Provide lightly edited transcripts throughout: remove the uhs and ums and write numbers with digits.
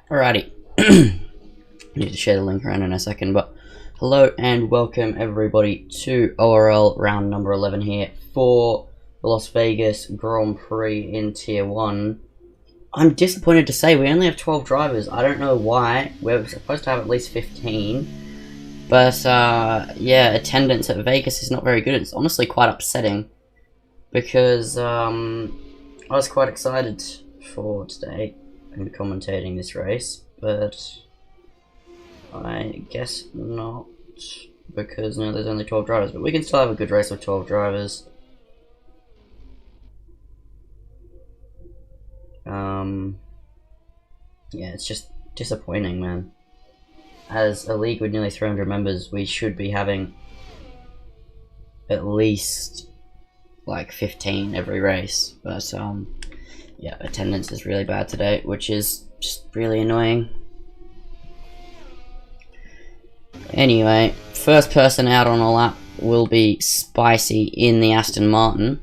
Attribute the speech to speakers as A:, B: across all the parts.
A: Alrighty. I need to share the link around in a second, but hello and welcome everybody to ORL round number 11 here for the Las Vegas Grand Prix in Tier 1. I'm disappointed to say we only have 12 drivers. I don't know why. We're supposed to have at least 15. But, yeah, attendance at Vegas is not very good. It's honestly quite upsetting. Because, I was quite excited for today and commentating this race, but I guess not, because no, there's only 12 drivers, but we can still have a good race with 12 drivers. Yeah, it's just disappointing, man. As a league with nearly 300 members, we should be having at least like 15 every race, but yeah, attendance is really bad today, which is just really annoying. Anyway, first person out on a lap will be Spicy in the Aston Martin.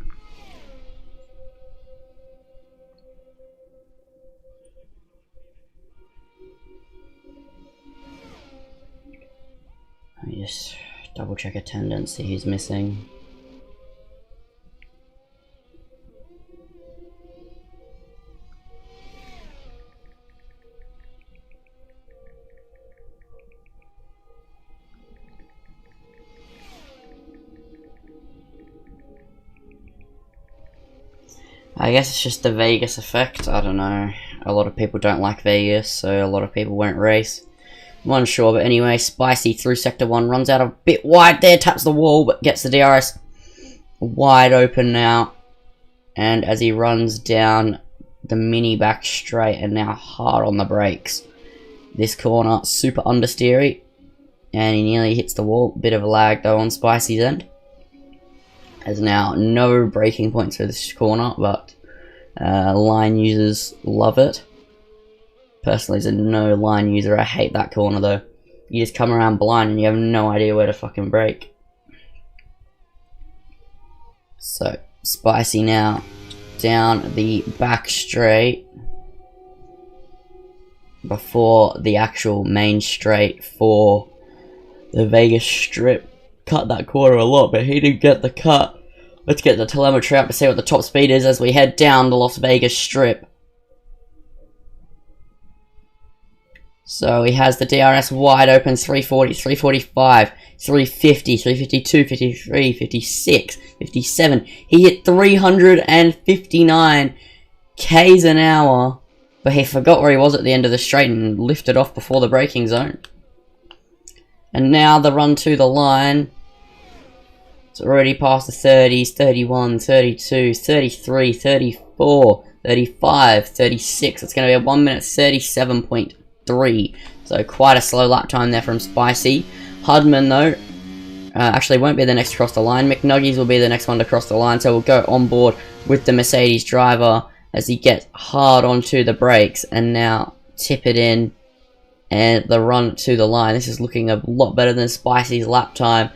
A: Let me just double check attendance, see who's missing. I guess it's just the Vegas effect, I don't know. A lot of people don't like Vegas, so a lot of people won't race. I'm unsure, but anyway, Spicy through Sector 1, runs out a bit wide there, taps the wall, but gets the DRS wide open now. And as he runs down the mini back straight and now hard on the brakes. This corner, super understeery, and he nearly hits the wall. Bit of a lag though on Spicy's end. There's now no braking points for this corner, but line users love it. Personally, as a no line user, I hate that corner though. You just come around blind and you have no idea where to fucking brake. So, Spicy now down the back straight before the actual main straight for the Vegas Strip. Cut that corner a lot, but he didn't get the cut. Let's get the telemetry up to see what the top speed is as we head down the Las Vegas Strip. So he has the DRS wide open, 340, 345, 350, 352, 53, 56, 57. He hit 359 k's an hour, but he forgot where he was at the end of the straight and lifted off before the braking zone. And now the run to the line. It's already past the 30s, 31, 32, 33, 34, 35, 36. It's going to be a 1 minute 37.3. So quite a slow lap time there from Spicy. Hudman though, actually won't be the next to cross the line. McNuggies will be the next one to cross the line. So we'll go on board with the Mercedes driver as he gets hard onto the brakes and now tip it in. And the run to the line. This is looking a lot better than Spicy's lap time.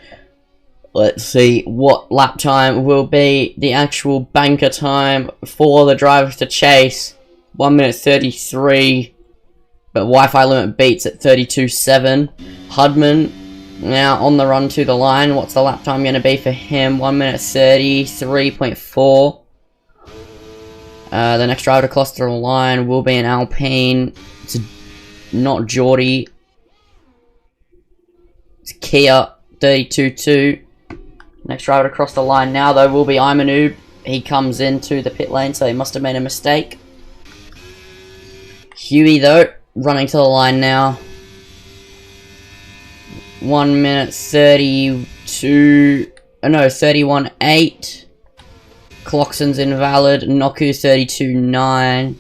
A: Let's see what lap time will be the actual banker time for the drivers to chase. 1 minute 33. But Wi-Fi limit beats at 32.7. Hudman now on the run to the line. What's the lap time going to be for him? 1 minute 33.4. The next driver to cross the line will be an Alpine. It's not Geordie. It's Kia 32.2. Next driver to cross the line now though will be Imanoob. He comes into the pit lane, so he must have made a mistake. Huey though, running to the line now. 1 minute 32. No, 31.8. Clockson's invalid. Noku 32.9.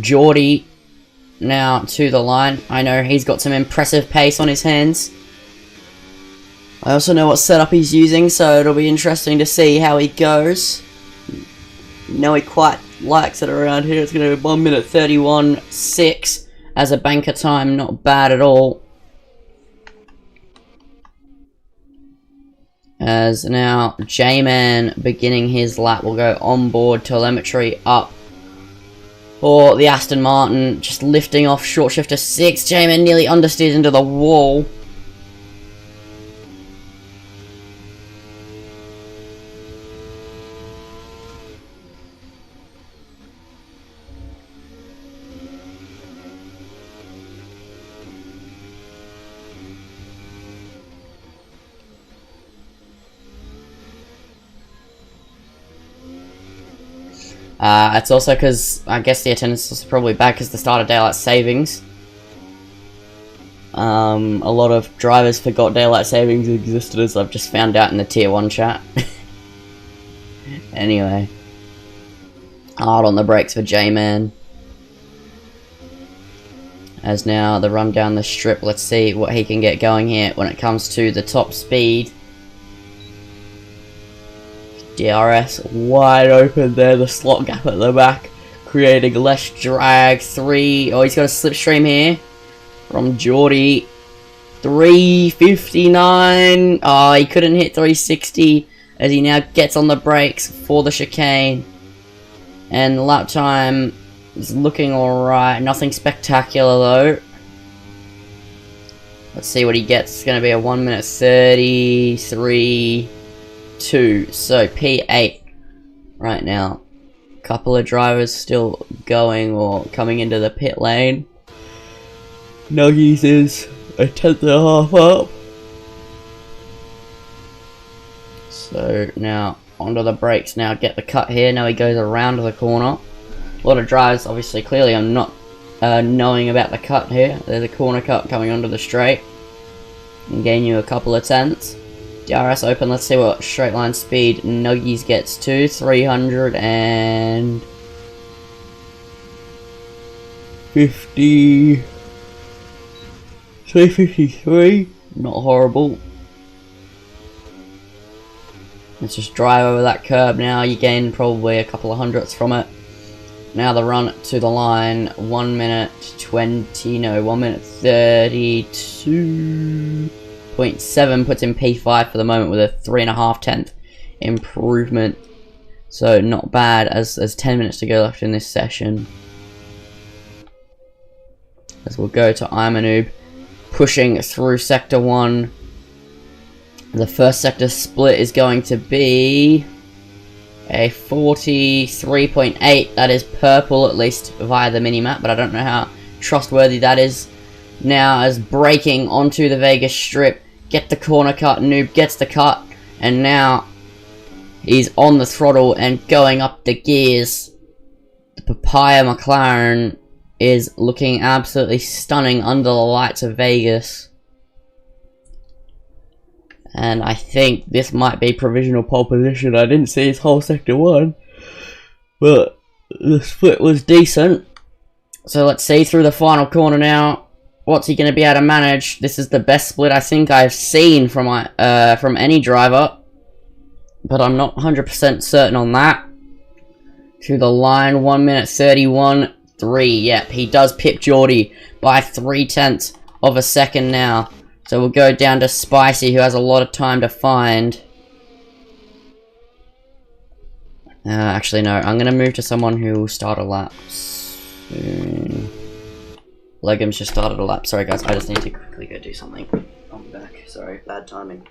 A: Geordie now to the line. I know he's got some impressive pace on his hands. I also know what setup he's using, so it'll be interesting to see how he goes. Know he quite likes it around here. It's going to be 1 minute 31.6 as a banker time, not bad at all. As now J-Man beginning his lap will go on board, telemetry up. Or the Aston Martin just lifting off short shifter 6. J-Man nearly understeers into the wall. It's also because I guess the attendance was probably bad because the start of daylight savings. A lot of drivers forgot daylight savings existed, as I've just found out in the tier 1 chat. Anyway, hard on the brakes for J-Man. As now the run down the strip, let's see what he can get going here when it comes to the top speed. DRS wide open there, the slot gap at the back, creating less drag. He's got a slipstream here from Geordie. 359. Oh, he couldn't hit 360 as he now gets on the brakes for the chicane. And lap time is looking alright. Nothing spectacular though. Let's see what he gets. It's going to be a 1 minute 33.2. So P8 right now. Couple of drivers still going or coming into the pit lane. Nuggies is a tenth and a half up. So now onto the brakes now, get the cut here. Now he goes around the corner. A lot of drivers obviously clearly are not knowing about the cut here. There's a corner cut coming onto the straight. And gain you a couple of tenths. DRS open, let's see what straight line speed Nuggies gets to. 350. 353. Not horrible. Let's just drive over that curb now. You gain probably a couple of hundredths from it. Now the run to the line. 1 minute 20. No, 1 minute 32.7 puts in P5 for the moment with a 3.5 tenth improvement. So not bad as there's 10 minutes to go left in this session. As we'll go to Imanoob, pushing through sector 1. The first sector split is going to be a 43.8. That is purple, at least via the minimap, but I don't know how trustworthy that is. Now as braking onto the Vegas strip, get the corner cut, Noob gets the cut, and now he's on the throttle and going up the gears. The Papaya McLaren is looking absolutely stunning under the lights of Vegas. And I think this might be provisional pole position. I didn't see his whole sector 1, but the split was decent. So let's see through the final corner now. What's he going to be able to manage? This is the best split I think I've seen from any driver, but I'm not 100% certain on that. To the line, 1 minute 31.3. Yep, he does pip Geordie by 0.3 of a second now. So we'll go down to Spicy, who has a lot of time to find. Actually, no. I'm going to move to someone who will start a lap soon. Legum's just started a lap. Sorry, guys. I just need to quickly go do something. I'll be back. Sorry. Bad timing.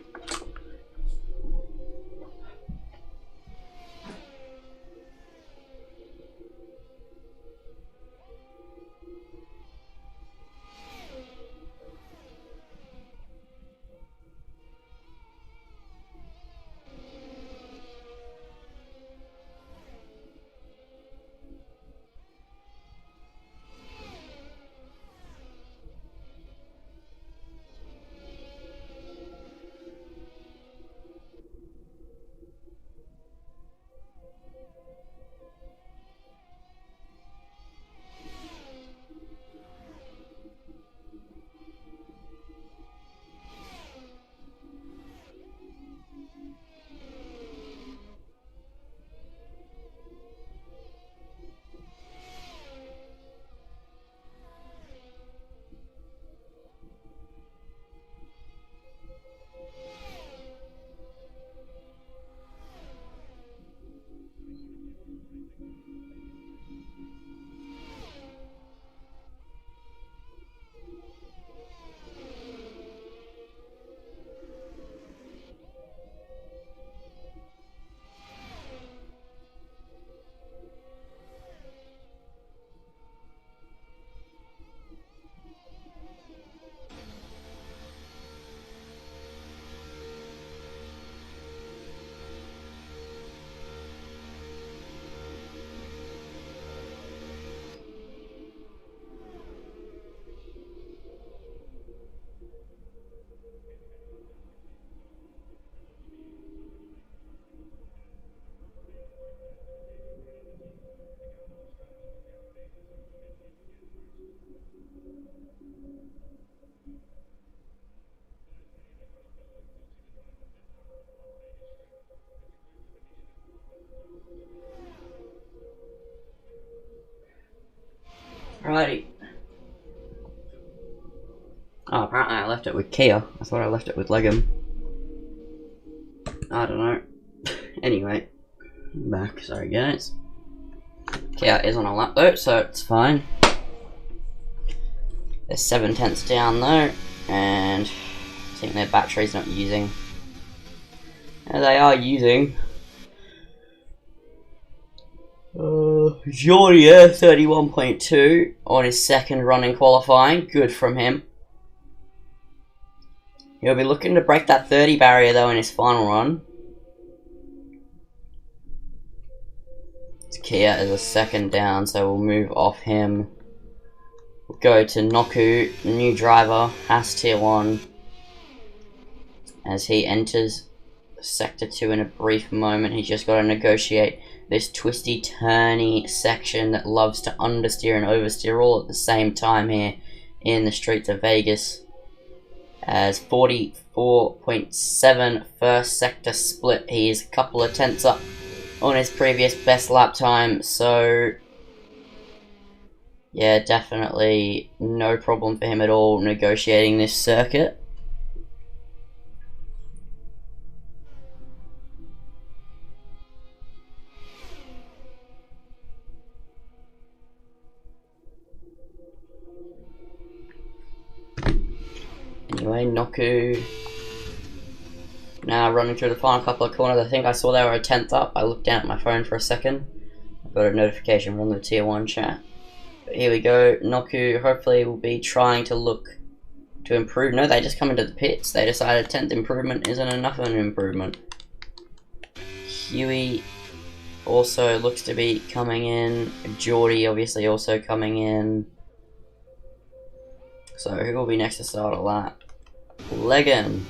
A: Alrighty. Oh, apparently I left it with Kia. I thought I left it with Legum. I don't know. Anyway, back. Sorry, guys. Kia is on a lap though, so it's fine. They're 7/10 down though, and I think their battery's not using. And they are using. Jordia 31.2 on his second run in qualifying. Good from him. He'll be looking to break that 30 barrier though in his final run. Kia is a second down, so we'll move off him. We'll go to Noku, new driver, Haas Tier 1, as he enters Sector 2 in a brief moment. He's just got to negotiate this twisty, turny section that loves to understeer and oversteer all at the same time here in the streets of Vegas. As 44.7 first sector split, he is a couple of tenths up on his previous best lap time, so yeah, definitely no problem for him at all negotiating this circuit. Anyway, Noku now running through the final couple of corners. I think I saw they were a tenth up. I looked down at my phone for a second. I got a notification from the Tier 1 chat. But here we go. Noku hopefully will be trying to look to improve. No, they just come into the pits. They decided 10th improvement isn't enough of an improvement. Huey also looks to be coming in. Geordie obviously also coming in. So who will be next to start a lap? Legan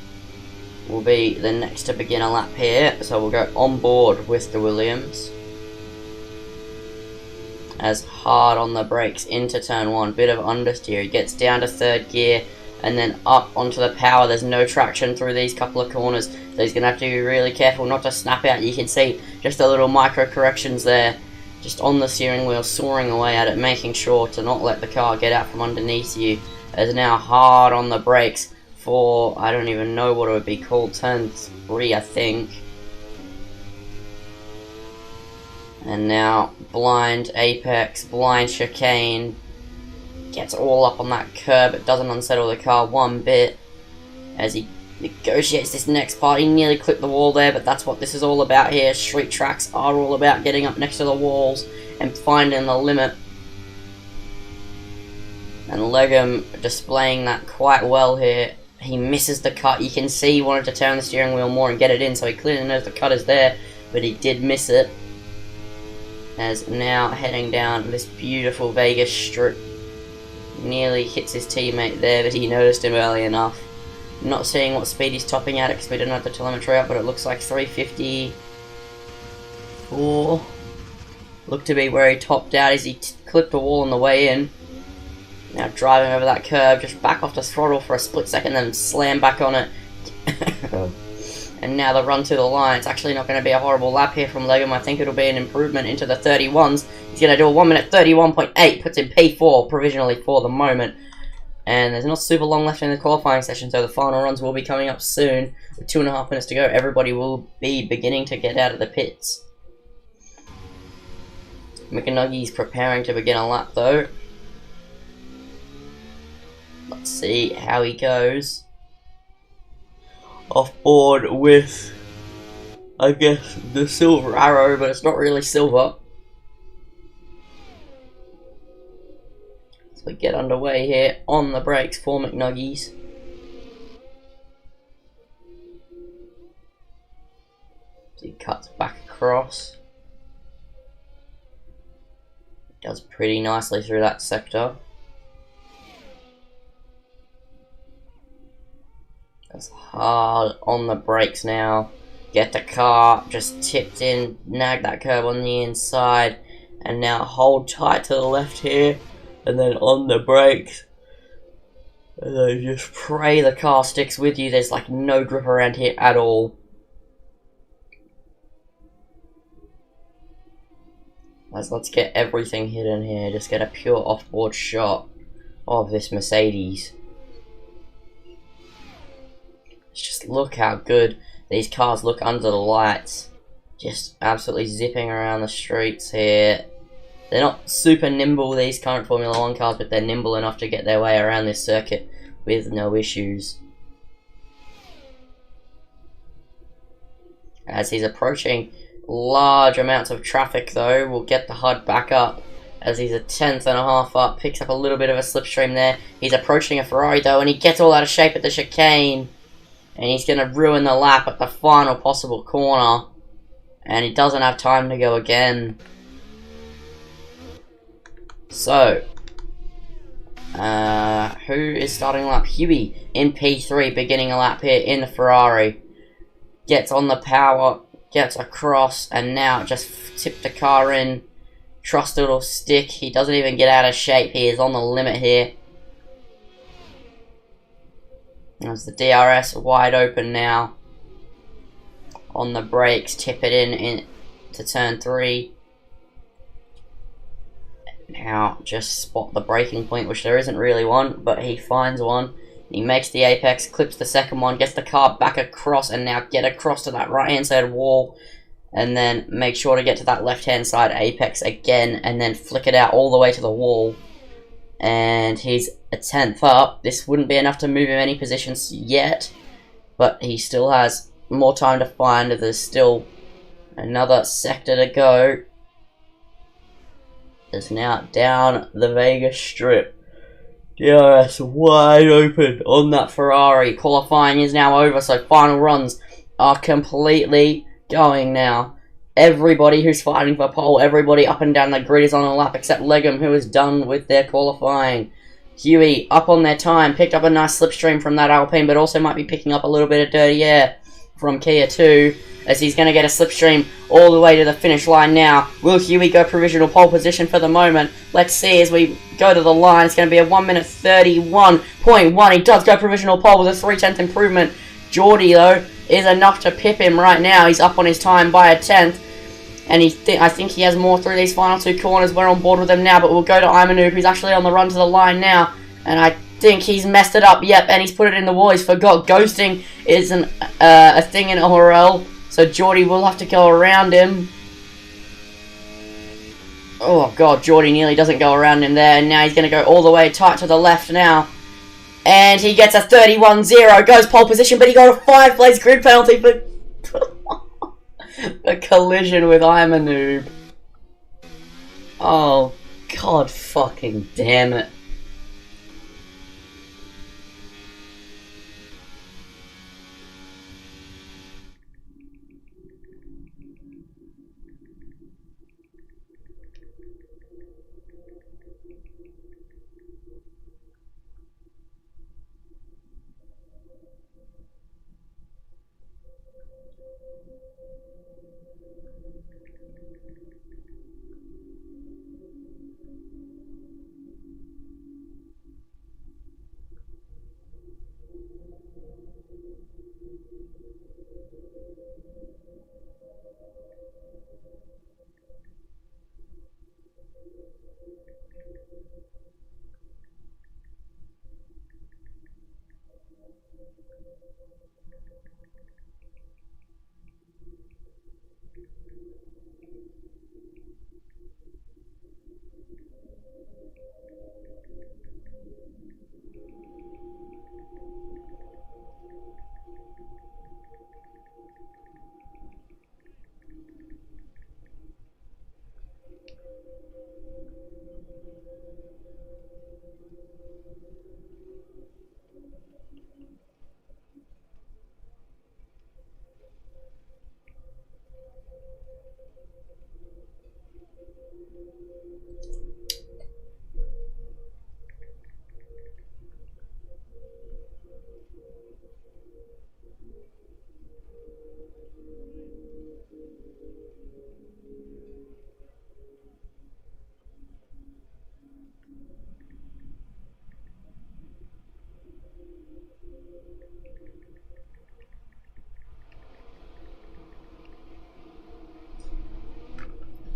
A: will be the next to begin a lap here, so we'll go on board with the Williams. As hard on the brakes into turn 1, bit of understeer, he gets down to third gear and then up onto the power. There's no traction through these couple of corners, so he's going to have to be really careful not to snap out. You can see just the little micro corrections there, just on the steering wheel, soaring away at it, making sure to not let the car get out from underneath you. As now hard on the brakes for, I don't even know what it would be called, turn 3 I think. And now blind apex, blind chicane, gets all up on that curb. It doesn't unsettle the car one bit as he negotiates this next part. He nearly clipped the wall there, but that's what this is all about here. Street tracks are all about getting up next to the walls and finding the limit. And Legum displaying that quite well here. He misses the cut. You can see he wanted to turn the steering wheel more and get it in, so he clearly knows the cut is there, but he did miss it. As now heading down this beautiful Vegas strip. Nearly hits his teammate there, but he noticed him early enough. Not seeing what speed he's topping at because we didn't have the telemetry up, but it looks like 354. Looked to be where he topped out as he clipped the wall on the way in. Now driving over that curb, just back off the throttle for a split second, then slam back on it. And now the run to the line. It's actually not going to be a horrible lap here from Legum. I think it'll be an improvement into the 31s. He's going to do a 1 minute 31.8, puts in P4 provisionally for the moment. And there's not super long left in the qualifying session, so the final runs will be coming up soon. With 2.5 minutes to go, everybody will be beginning to get out of the pits. McNuggy's preparing to begin a lap though. Let's see how he goes. Off board with, I guess, the silver arrow, but it's not really silver. So we get underway here on the brakes for McNuggies. So he cuts back across. Does pretty nicely through that sector. That's hard on the brakes now. Get the car just tipped in, nag that curb on the inside, and now hold tight to the left here, and then on the brakes. And then just pray the car sticks with you. There's like no grip around here at all. Let's get everything hidden here. Just get a pure off-board shot of this Mercedes. Just look how good these cars look under the lights. Just absolutely zipping around the streets here. They're not super nimble, these current Formula 1 cars, but they're nimble enough to get their way around this circuit with no issues. As he's approaching large amounts of traffic though, we'll get the HUD back up as he's a tenth and a half up, picks up a little bit of a slipstream there. He's approaching a Ferrari though, and he gets all out of shape at the chicane. And he's going to ruin the lap at the final possible corner. And he doesn't have time to go again. So, who is starting lap? Huey in P3, beginning a lap here in the Ferrari. Gets on the power, gets across, and now just tipped the car in. Trusted or stick. He doesn't even get out of shape. He is on the limit here. There's the DRS wide open now. On the brakes, tip it in to turn 3. Now, just spot the braking point, which there isn't really one, but he finds one. He makes the apex, clips the second one, gets the car back across, and now get across to that right-hand side wall. And then make sure to get to that left-hand side apex again, and then flick it out all the way to the wall. And he's a tenth up. This wouldn't be enough to move him any positions yet, but he still has more time to find. There's still another sector to go. Is now down the Vegas Strip. DRS wide open on that Ferrari. Qualifying is now over, so final runs are completely going now. Everybody who's fighting for pole, everybody up and down the grid is on a lap except Legum, who is done with their qualifying. Huey up on their time, picked up a nice slipstream from that Alpine, but also might be picking up a little bit of dirty air from Kia too, as he's going to get a slipstream all the way to the finish line now. Will Huey go provisional pole position for the moment? Let's see as we go to the line. It's going to be a 1 minute 31.1. He does go provisional pole with a 3/10 improvement. Geordie, though, is enough to pip him right now. He's up on his time by a tenth. And I think he has more through these final two corners. We're on board with him now, but we'll go to Imanoob, who's actually on the run to the line now. And I think he's messed it up. Yep, and he's put it in the wall. He's forgot ghosting is a thing in ORL. So Geordie will have to go around him. Oh god, Geordie nearly doesn't go around him there. And now he's going to go all the way tight to the left now. And he gets a 31-0. Goes pole position, but he got a 5-place grid penalty for a collision with Imanoob. Oh, god fucking damn it.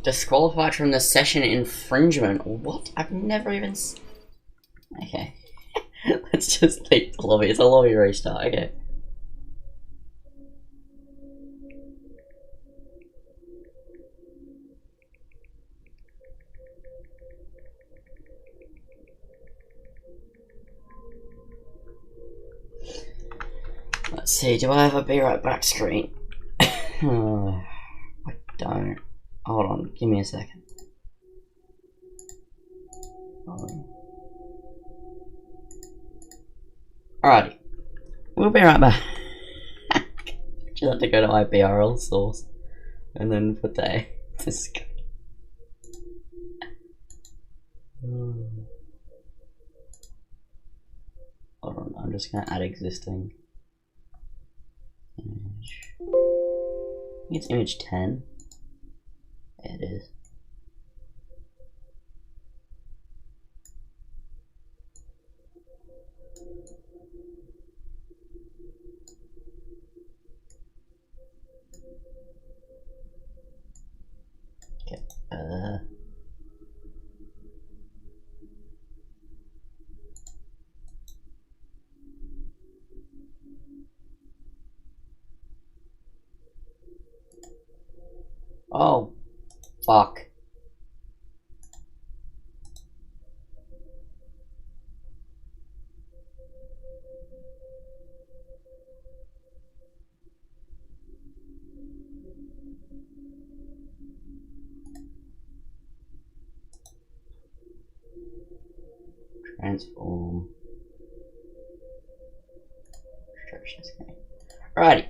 A: Disqualified from the session infringement. What? I've never even. Okay. Let's just leave the lobby. It's a lobby restart. Okay. Let's see. Do I have a be right back screen? I don't. Hold on. Give me a second. Alrighty. We'll be right back. Just have to go to ORL source and then put the screen. Hold on, I'm just gonna add existing image. I think it's image 10. Yeah, it is. Okay. Oh, fuck. Transform. Alrighty.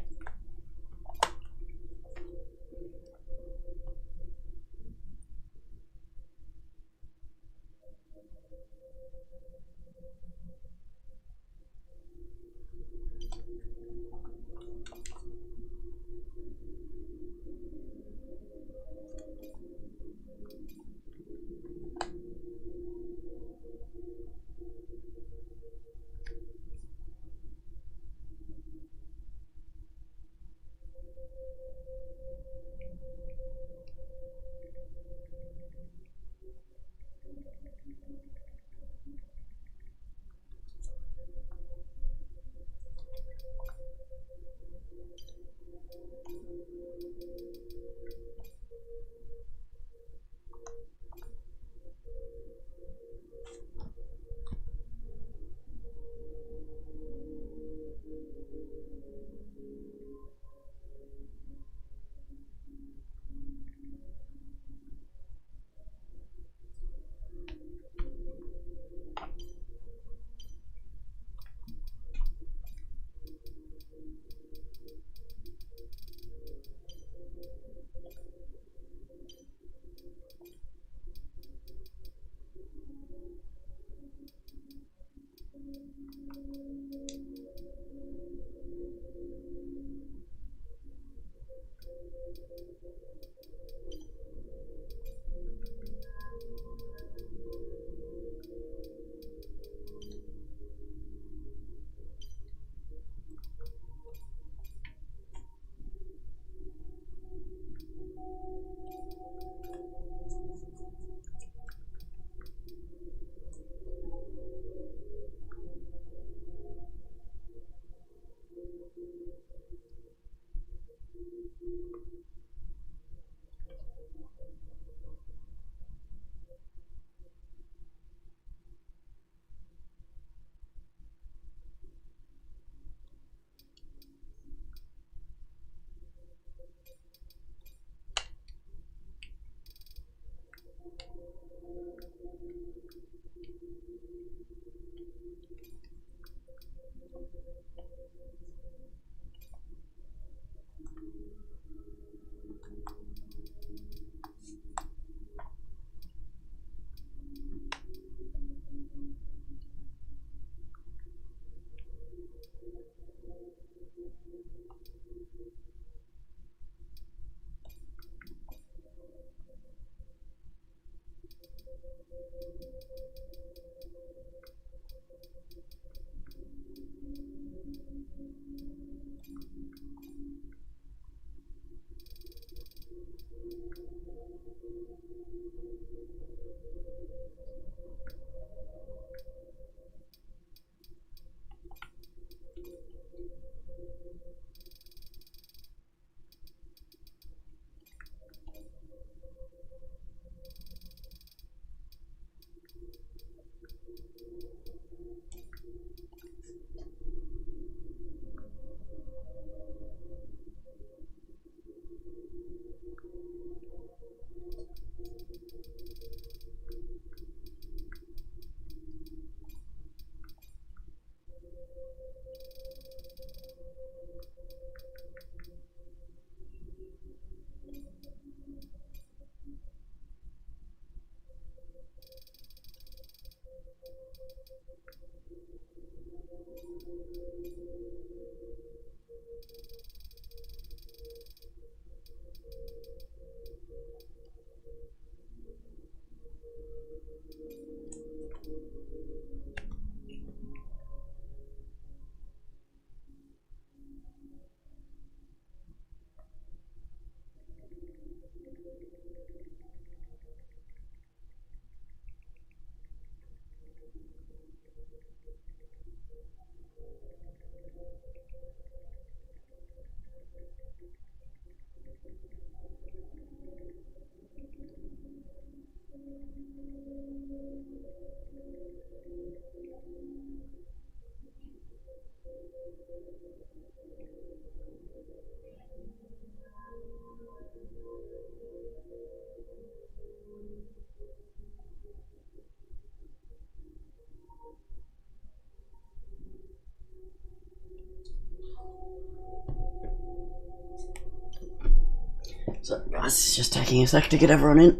A: So guys, it's just taking a sec to get everyone in.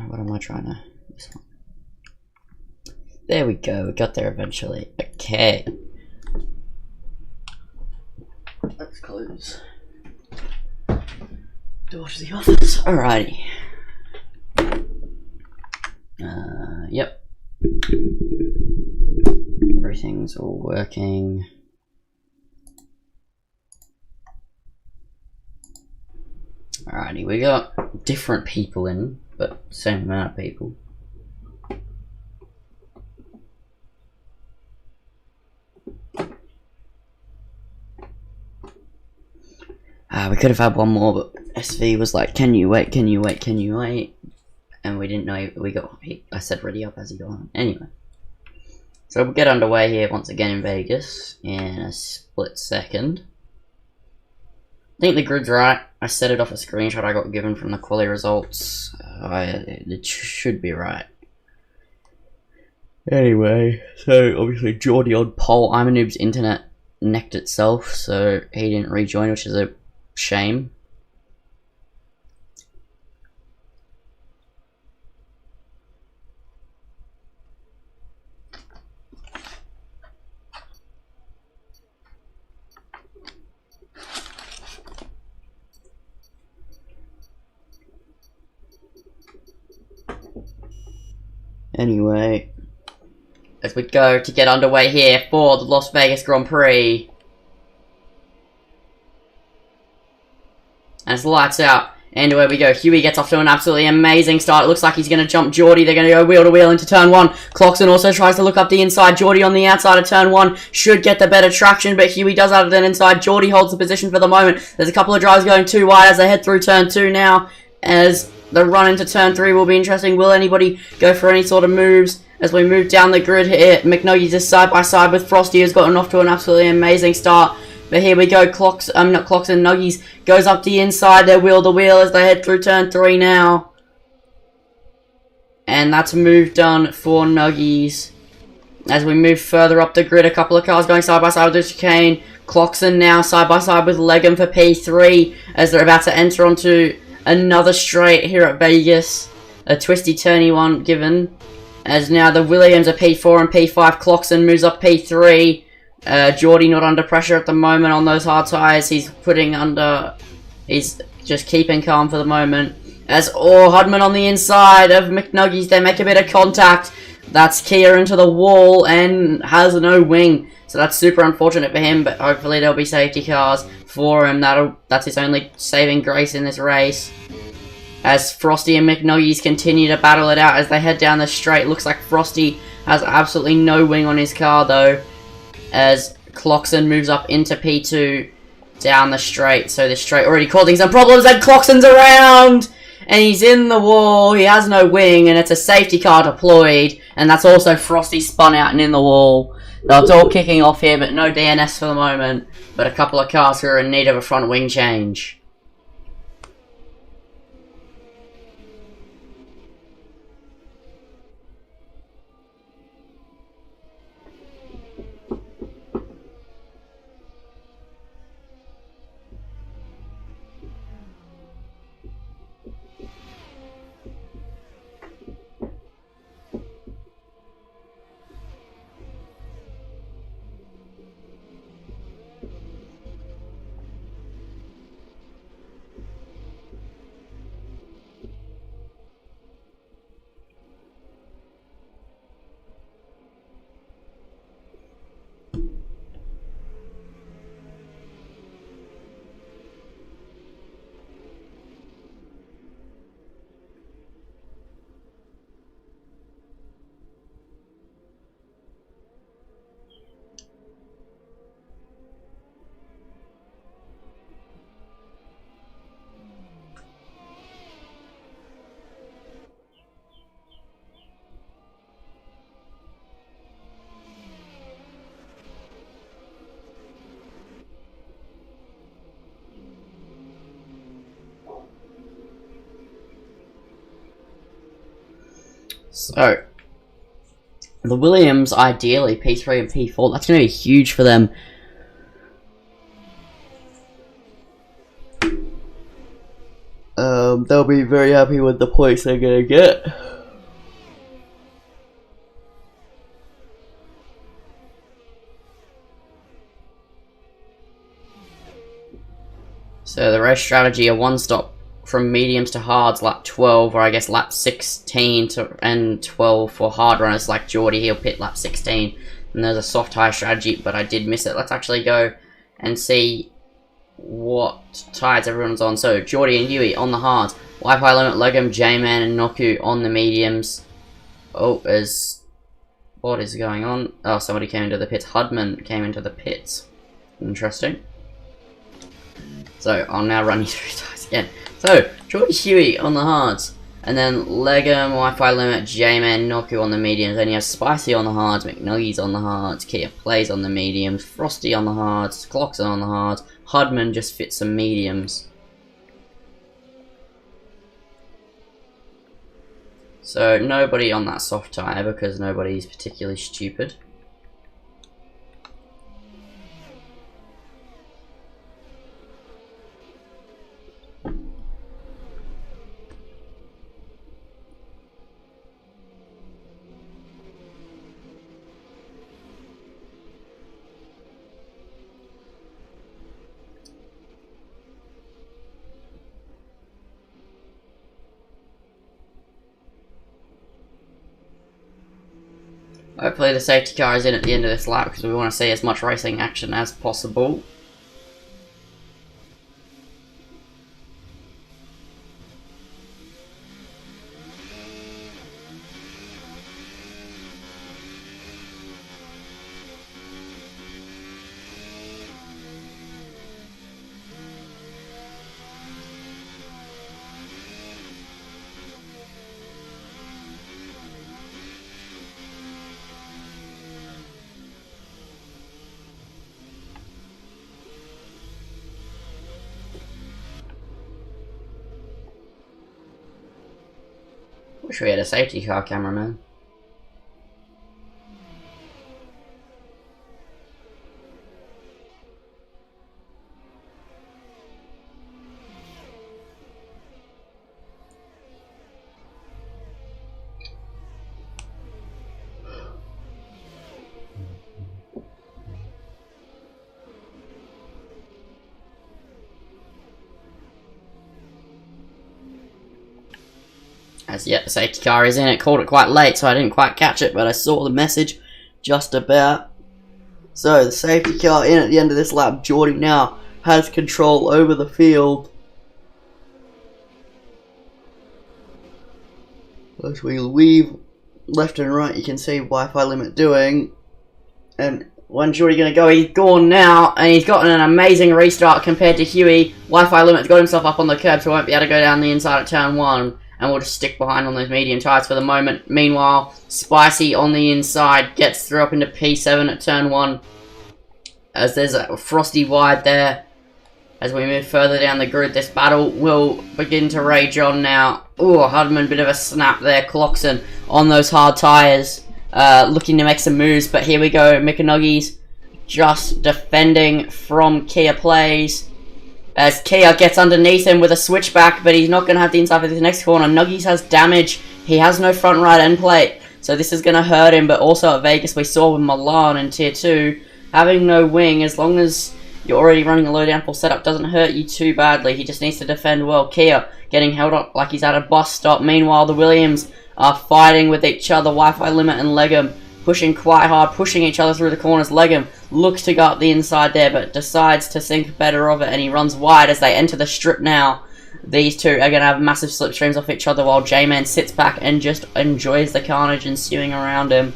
A: What am I trying to... This one. There we go, we got there eventually. Okay. Let's close. Door to the office. Alrighty. Yep. Everything's all working. Alrighty, we got different people in, but same amount of people. We could have had one more, but SV was like, can you wait, can you wait, can you wait? And we didn't know we got, I said ready up as he got on. Anyway. So we'll get underway here once again in Vegas in a split second. I think the grid's right. I set it off a screenshot I got given from the quali results. It should be right. Anyway, so obviously Geordie on pole. I'm a Noob's internet necked itself, so he didn't rejoin, which is a shame. Anyway, as we go to get underway here for the Las Vegas Grand Prix. And it's lights out. And away we go. Huey gets off to an absolutely amazing start. It looks like he's going to jump Geordie. They're going to go wheel to wheel into turn 1. Clarkson also tries to look up the inside. Geordie on the outside of turn 1 should get the better traction, but Huey does have it inside. Geordie holds the position for the moment. There's a couple of drives going too wide as they head through turn 2 now. As the run into turn 3 will be interesting. Will anybody go for any sort of moves as we move down the grid here? McNuggies is side by side with Frosty, who's gotten off to an absolutely amazing start. But here we go, Nuggies goes up the inside, they're wheel to wheel as they head through turn 3 now. And that's a move done for Nuggies. As we move further up the grid, a couple of cars going side by side with the chicane. Clarkson now side by side with Legum for P3 as they're about to enter onto another straight here at Vegas. A twisty turny one given. As now the Williams are P4 and P5. Clarkson moves up P3. Geordie not under pressure at the moment on those hard tyres. He's just keeping calm for the moment. As Hudman on the inside of McNuggies, they make a bit of contact. That's Kia into the wall and has no wing. So that's super unfortunate for him, but hopefully there'll be safety cars for him. That's his only saving grace in this race. As Frosty and McNuggies continue to battle it out as they head down the straight. Looks like Frosty has absolutely no wing on his car though. As Clarkson moves up into P2 down the straight. So the straight already causing some problems and Clarkson's around! And he's in the wall, he has no wing, and it's a safety car deployed. And that's also Frosty spun out and in the wall. So it's all kicking off here, but no DNS for the moment. But a couple of cars who are in need of a front wing change. So, the Williams, ideally, P3 and P4, that's going to be huge for them. they'll be very happy with the points they're gonna get. So the race strategy, a one-stop from mediums to hards, lap 12, or I guess lap 16 and 12 for hard runners like Geordie. He'll pit lap 16. And there's a soft tire strategy, but I did miss it. Let's actually go and see what tires everyone's on. So Geordie and Huey on the hards. Wi-Fi Limit, Legum, J-Man, and Noku on the mediums. Oh, what is going on? Oh, somebody came into the pits. Hudman came into the pits. Interesting. So I'll now run you through tires again. So Geordie, Huey on the hards. And then Legum, Wi-Fi Limit, J-Man, Noku on the mediums. Then you have Spicy on the hards, McNuggies on the hards, Kia Plays on the mediums, Frosty on the hards, Clockson on the hards, Hudman just fits some mediums. So nobody on that soft tyre because nobody's particularly stupid. Hopefully the safety car is in at the end of this lap because we want to see as much racing action as possible. Wish we had a safety car cameraman. As yet, the safety car is in. It called it quite late, so I didn't quite catch it, but I saw the message just about. So, the safety car in at the end of this lap. Geordie now has control over the field. As we weave left and right, you can see Wi-Fi Limit doing. And when's Geordie going to go? He's gone now, and he's gotten an amazing restart compared to Huey. Wi-Fi Limit's got himself up on the curb, so he won't be able to go down the inside at turn 1. And we'll just stick behind on those medium tyres for the moment. Meanwhile, Spicy on the inside gets through up into P7 at turn 1. As there's a Frosty wide there. As we move further down the grid, this battle will begin to rage on now. Ooh, Hudman, bit of a snap there. Clockson on those hard tyres. Looking to make some moves, but here we go. McNuggies just defending from Kia Plays. As Kia gets underneath him with a switchback, but he's not going to have the inside for this next corner. Nuggies has damage. He has no front right end plate, so this is going to hurt him. But also at Vegas, we saw with Milan in Tier 2, having no wing, as long as you're already running a low downforce setup, doesn't hurt you too badly. He just needs to defend well. Kia getting held up like he's at a bus stop. Meanwhile, the Williams are fighting with each other. Wi-Fi Limit and Legum pushing quite hard, pushing each other through the corners. Legum looks to go up the inside there, but decides to think better of it, and he runs wide as they enter the strip now. These two are going to have massive slipstreams off each other while J-Man sits back and just enjoys the carnage ensuing around him.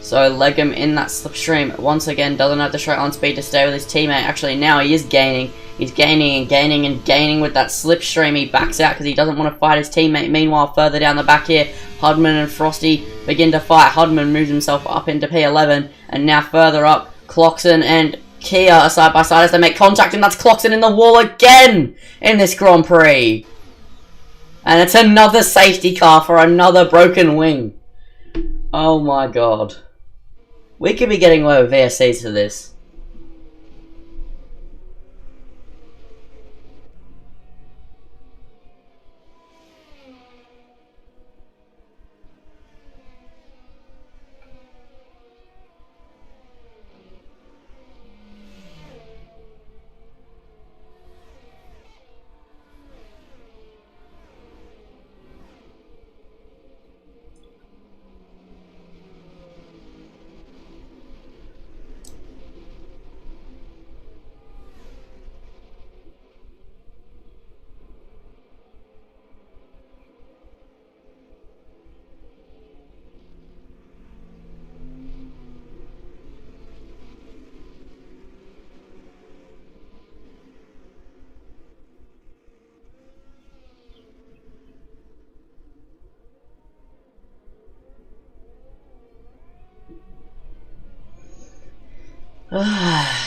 A: So Legum in that slipstream once again doesn't have the straight line speed to stay with his teammate. Actually, now he is gaining. He's gaining and gaining and gaining with that slipstream. He backs out because he doesn't want to fight his teammate. Meanwhile, further down the back here, Hudman and Frosty begin to fight. Hudman moves himself up into P11, and now further up, Clockson and Kia are side by side as they make contact, and that's Clockson in the wall again in this Grand Prix. And it's another safety car for another broken wing. Oh my god. We could be getting away with VSCs for this.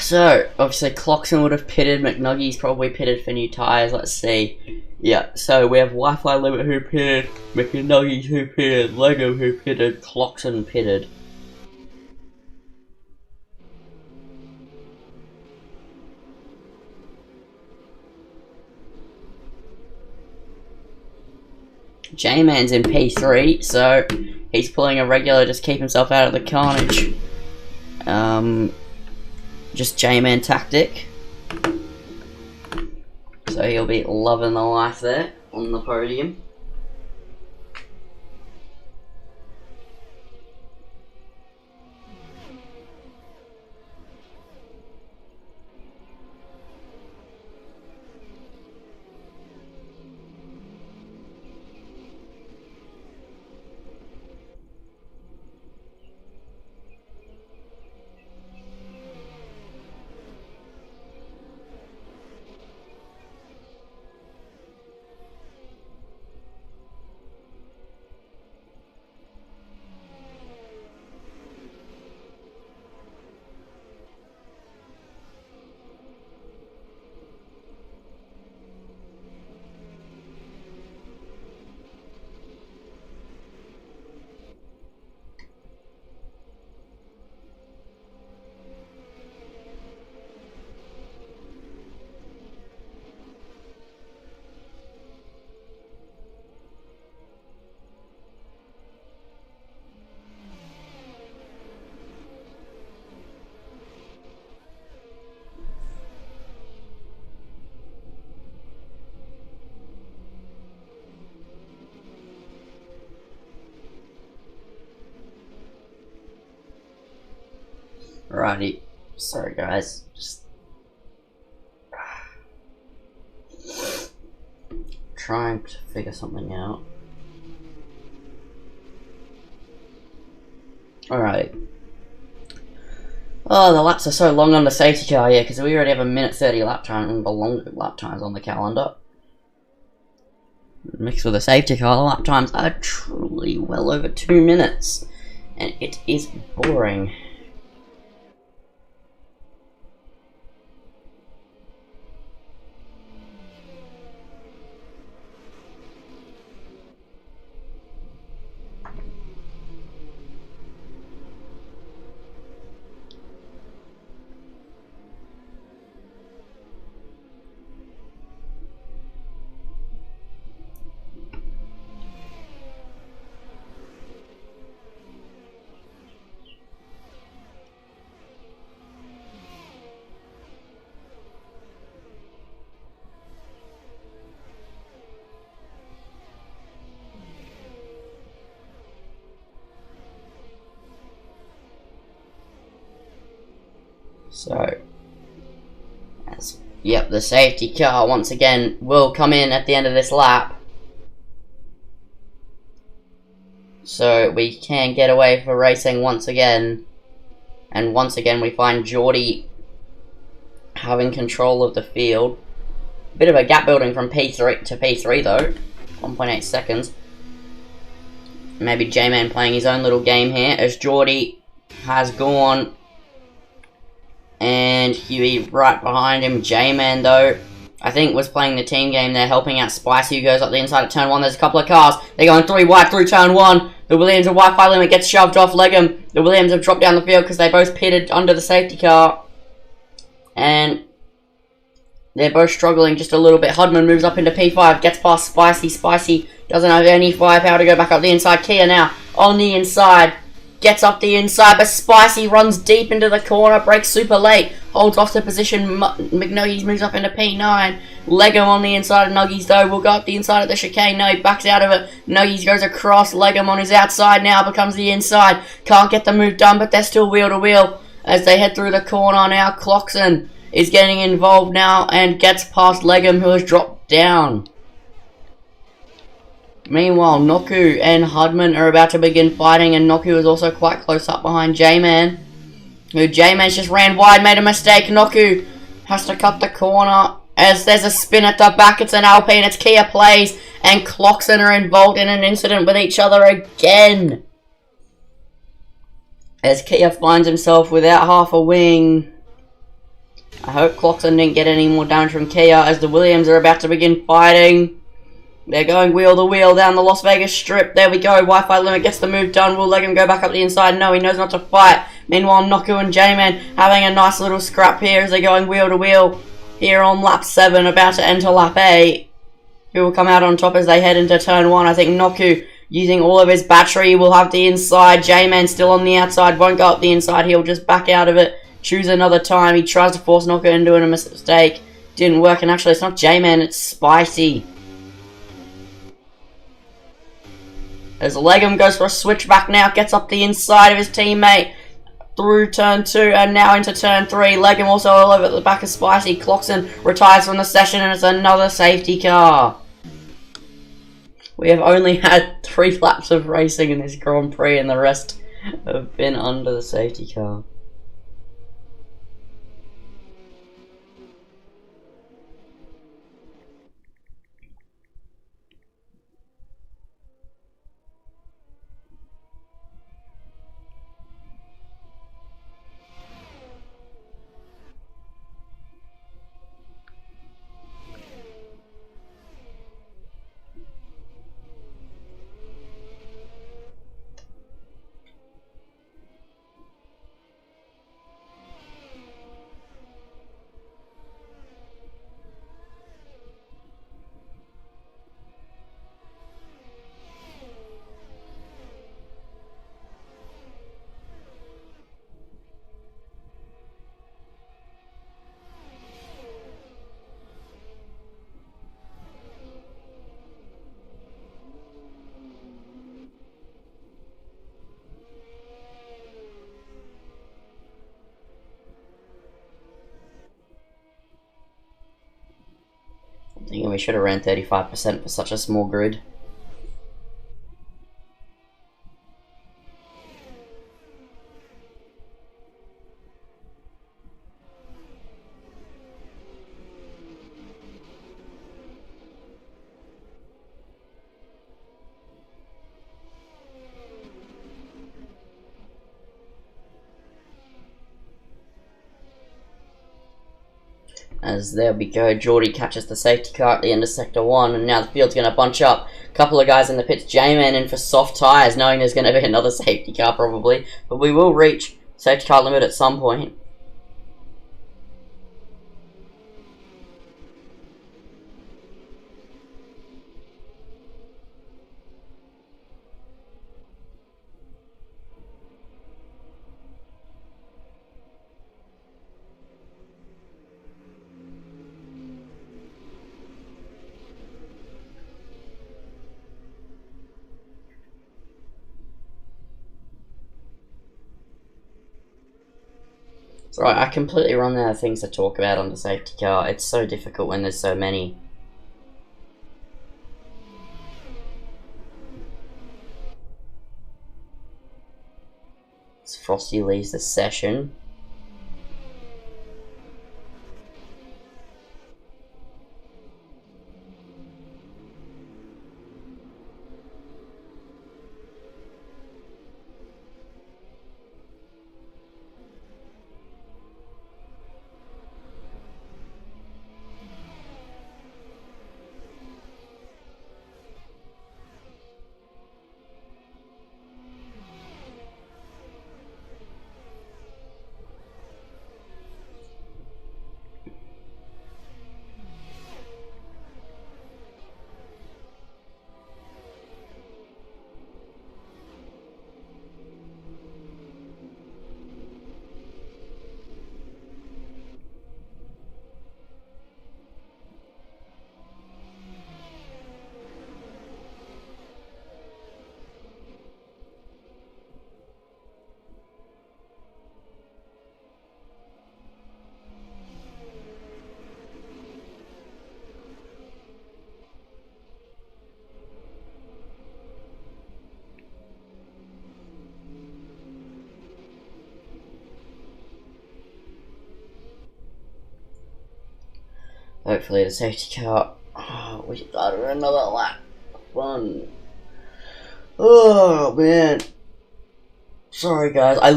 A: So, obviously Cloxon would have pitted, McNuggy's probably pitted for new tyres, let's see. Yeah, so we have Wi-Fi Limit who pitted, McNuggy's who pitted, Lego who pitted, Cloxon pitted. J-Man's in P3, so he's pulling a regular just keep himself out of the carnage. Just J-Man tactic. So he'll be loving the life there on the podium. Alrighty, sorry guys, just trying to figure something out. Alright. Oh, the laps are so long on the safety car, yeah, because we already have a minute 30 lap time and the longer lap times on the calendar. Mixed with the safety car, the lap times are truly well over 2 minutes. And it is boring. So, yep, the safety car once again will come in at the end of this lap. So we can get away for racing once again. And once again we find Geordie having control of the field. Bit of a gap building from P3 to P3 though. 1.8 seconds. Maybe J-Man playing his own little game here as Geordie has gone. And Huey right behind him. J-Man, though, I think was playing the team game there, helping out Spicy, who goes up the inside of turn 1. There's a couple of cars. They're going 3 wide through turn 1. The Williams and Wi-Fi Limit gets shoved off Legum. The Williams have dropped down the field because they both pitted under the safety car. And they're both struggling just a little bit. Hudman moves up into P5, gets past Spicy. Spicy doesn't have any firepower to go back up the inside. Kia now on the inside. Gets up the inside, but Spicy runs deep into the corner, breaks super late, holds off the position. McNuggies moves up into P9. Lego on the inside of Nuggies, though, will go up the inside of the chicane. No, he backs out of it. Nuggies goes across. Lego on his outside now, becomes the inside. Can't get the move done, but they're still wheel to wheel as they head through the corner now. Cloxon is getting involved now and gets past Legum, who has dropped down. Meanwhile, Noku and Hudman are about to begin fighting, and Noku is also quite close up behind J-Man, who J-Man's just ran wide, made a mistake. Noku has to cut the corner as there's a spin at the back. It's an Alpine, it's Kia Plays, and Cloxon are involved in an incident with each other again. as Kia finds himself without half a wing. I hope Cloxon didn't get any more damage from Kia as the Williams are about to begin fighting. They're going wheel to wheel down the Las Vegas Strip. There we go. Wi-Fi Limit gets the move done. Will let him go back up the inside. No, he knows not to fight. Meanwhile, Noku and J-Man having a nice little scrap here as they're going wheel to wheel here on lap 7, about to enter lap 8. Who will come out on top as they head into turn 1? I think Noku, using all of his battery, will have the inside. J-Man still on the outside. Won't go up the inside. He'll just back out of it. Choose another time. He tries to force Noku into a mistake. Didn't work. And actually, it's not J-Man. It's Spicy. As Legum goes for a switchback now, gets up the inside of his teammate through turn 2 and now into turn 3. Legum also all over the back of Spicy. Cloxon retires from the session and it's another safety car. We have only had 3 laps of racing in this Grand Prix and the rest have been under the safety car. I think we should have ran 35% for such a small grid. As there we go, Geordie catches the safety car at the end of Sector 1, and now the field's going to bunch up. A couple of guys in the pits, J-Man in for soft tyres, knowing there's going to be another safety car probably, but we will reach safety car limit at some point. Right, I completely run out of things to talk about on the safety car. It's so difficult when there's so many. As Frosty leaves the session. Hopefully the safety car. Oh, we started another lap. Fun. Oh man. Sorry guys, I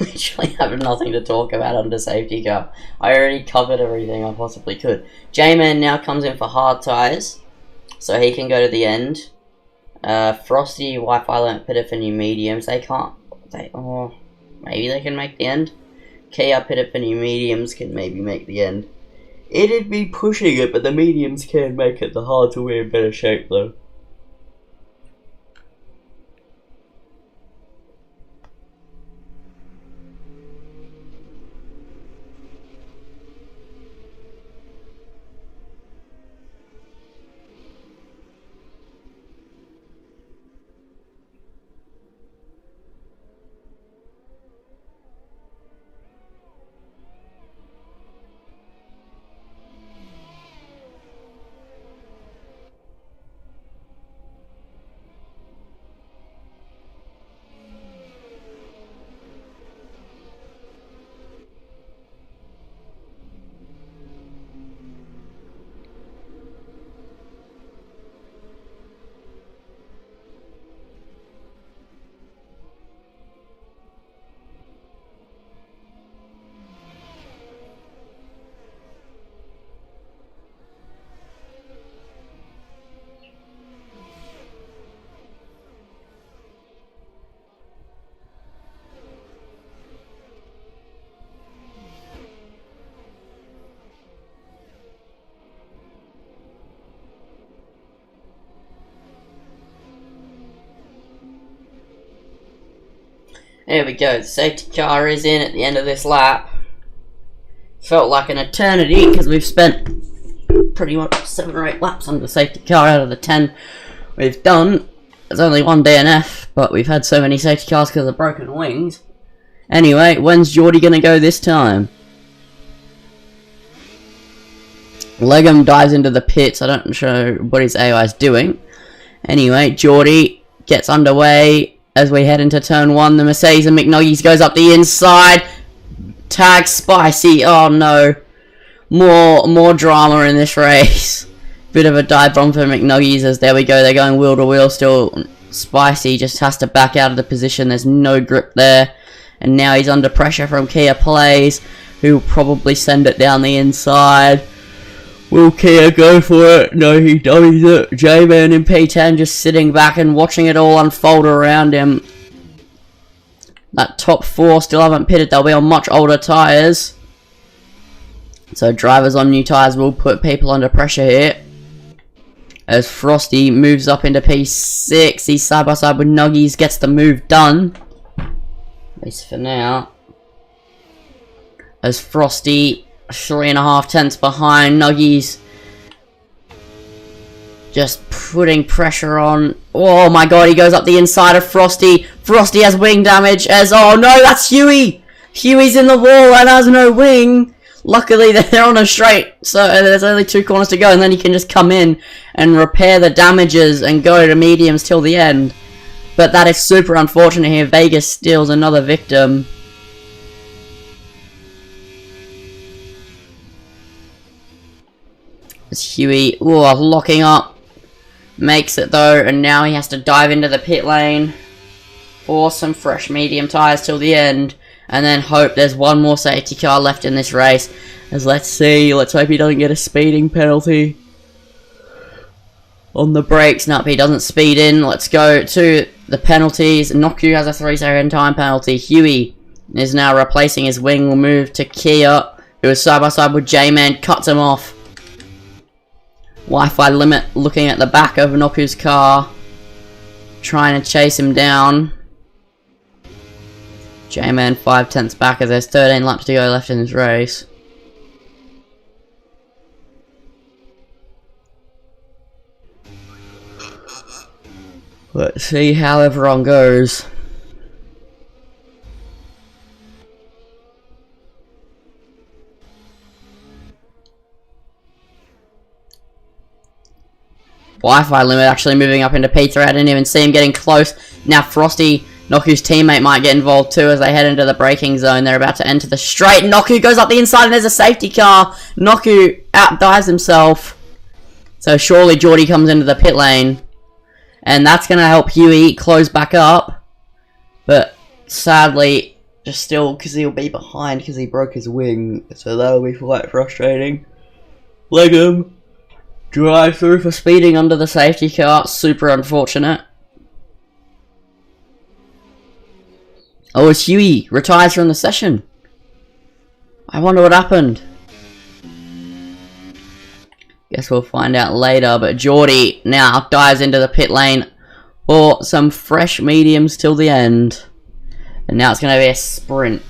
A: literally have nothing to talk about under safety car. I already covered everything I possibly could. J-Man now comes in for hard tyres, so he can go to the end. Frosty, Wi-Fi limit pitted for new mediums. They can't. Maybe they can make the end. Kia pitted for new mediums can maybe make the end. It'd be pushing it, but the mediums can make it. The hards will be in better shape though. There we go, the safety car is in at the end of this lap. Felt like an eternity because we've spent pretty much 7 or 8 laps on the safety car out of the 10 we've done. There's only one DNF, but we've had so many safety cars because of broken wings. Anyway, when's Geordie going to go this time? Legum dives into the pits. I don't know what his AI is doing. Anyway, Geordie gets underway. As we head into turn 1, the Mercedes and McNuggies goes up the inside. Tag Spicy. Oh no. More drama in this race. Bit of a dive bomb for McNuggies as there we go. They're going wheel to wheel still. Spicy just has to back out of the position. There's no grip there. And now he's under pressure from Kia Plays, who will probably send it down the inside. Will Kia go for it? No, he dummies it. J-Man in P10 just sitting back and watching it all unfold around him. That top 4 still haven't pitted. They'll be on much older tyres. So drivers on new tyres will put people under pressure here. As Frosty moves up into P6. He's side by side with Nuggies. Gets the move done. At least for now. As Frosty 3.5 tenths behind. Nuggies just putting pressure on. Oh my god, he goes up the inside of Frosty. Frosty has wing damage as, oh no, that's Huey. Huey's in the wall and has no wing. Luckily they're on a straight, so there's only 2 corners to go, and then he can just come in and repair the damages and go to mediums till the end. But that is super unfortunate here. Vegas steals another victim. It's Huey, locking up. Makes it though, and now he has to dive into the pit lane for some fresh medium tyres till the end, and then hope there's one more safety car left in this race. As let's hope he doesn't get a speeding penalty on the brakes. Nope, he doesn't speed in. Let's go to the penalties. Noku has a 3-second time penalty. Huey is now replacing his wing. Will move to Kia, who is side by side with J-Man, cuts him off. Wi-Fi limit looking at the back of Noku's car, trying to chase him down. J-Man 5 tenths back as there's 13 laps to go left in this race. Let's see how everyone goes. Wi-Fi limit actually moving up into P3. I didn't even see him getting close. Now Frosty, Noku's teammate, might get involved too as they head into the braking zone. They're about to enter the straight. Noku goes up the inside and there's a safety car. Noku outdives himself. So surely Geordie comes into the pit lane. And that's going to help Huey close back up. But sadly, just still, because he'll be behind because he broke his wing, so that'll be quite frustrating. Leg him. Drive through for speeding under the safety car. Super unfortunate. Oh, it's Huey. Retires from the session. I wonder what happened. Guess we'll find out later, but Geordie now dives into the pit lane for some fresh mediums till the end. And now it's going to be a sprint.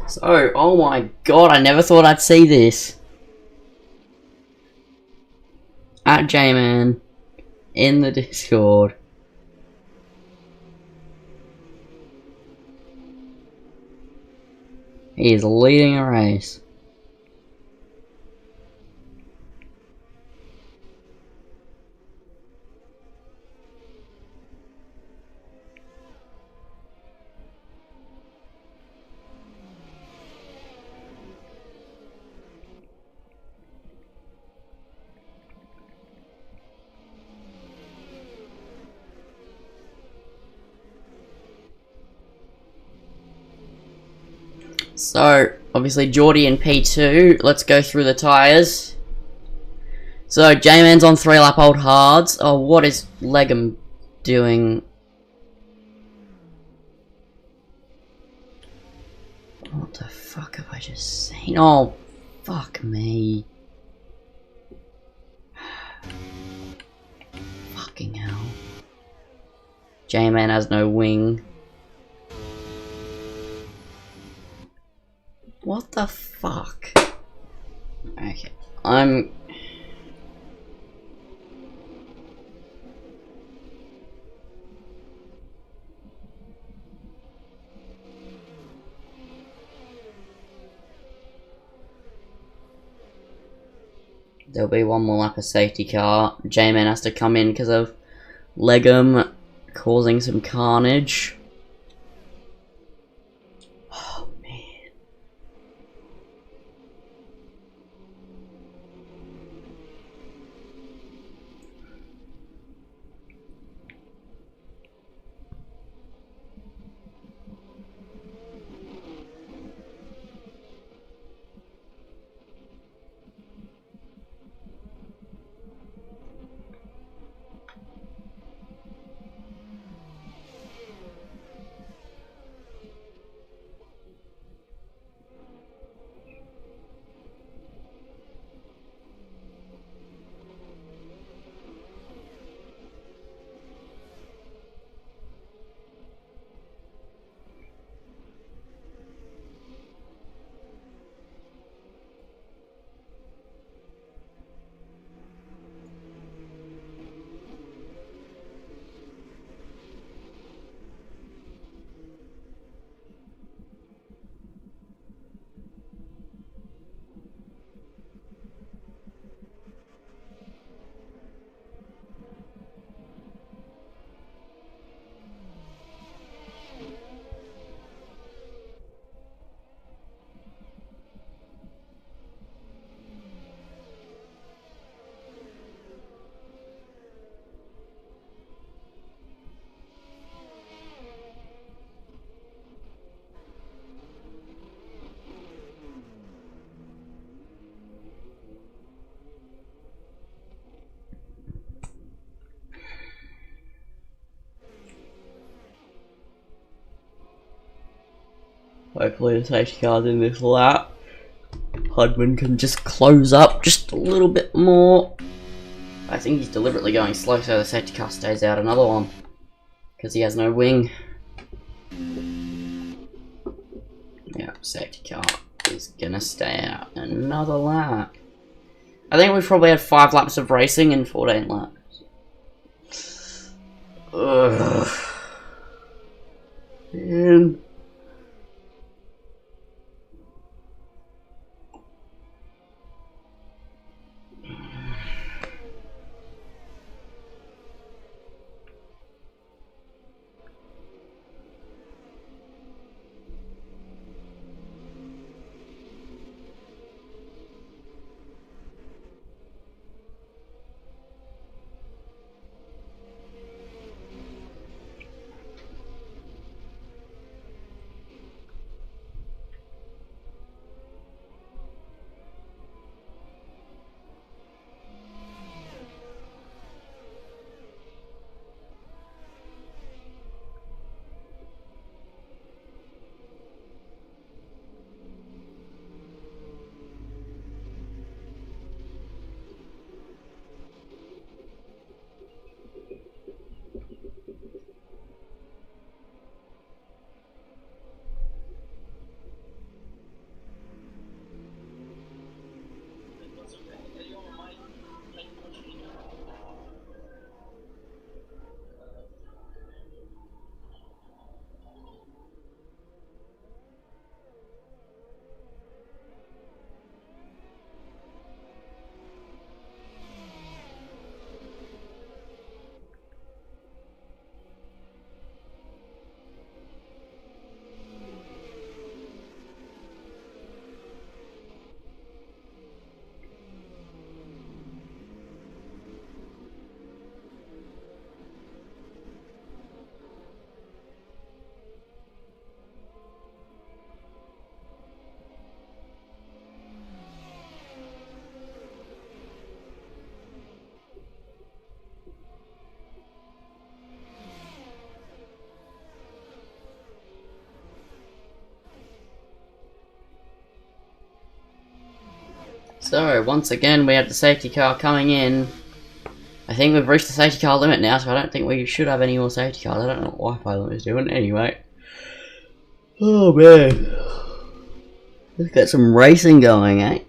A: So, oh my god, I never thought I'd see this. At J-Man, in the Discord. He is leading a race. So, obviously Geordie in P2. Let's go through the tyres. So, J-Man's on 3-lap old hards. Oh, what is Legum doing? What the fuck have I just seen? Oh, fuck me. Fucking hell. J-Man has no wing. What the fuck? Okay, there'll be one more lap of safety car. J-Man has to come in because of Legum causing some carnage. Hopefully the safety car's in this lap. Hudman can just close up just a little bit more. I think he's deliberately going slow so the safety car stays out another one. Because he has no wing. Safety car is gonna stay out another lap. I think we've probably had 5 laps of racing in 14 laps. Ugh. Man. So, once again, we have the safety car coming in. I think we've reached the safety car limit now, so I don't think we should have any more safety cars. I don't know what Wi-Fi limit is doing. Anyway. Oh, man. Let's get some racing going, eh?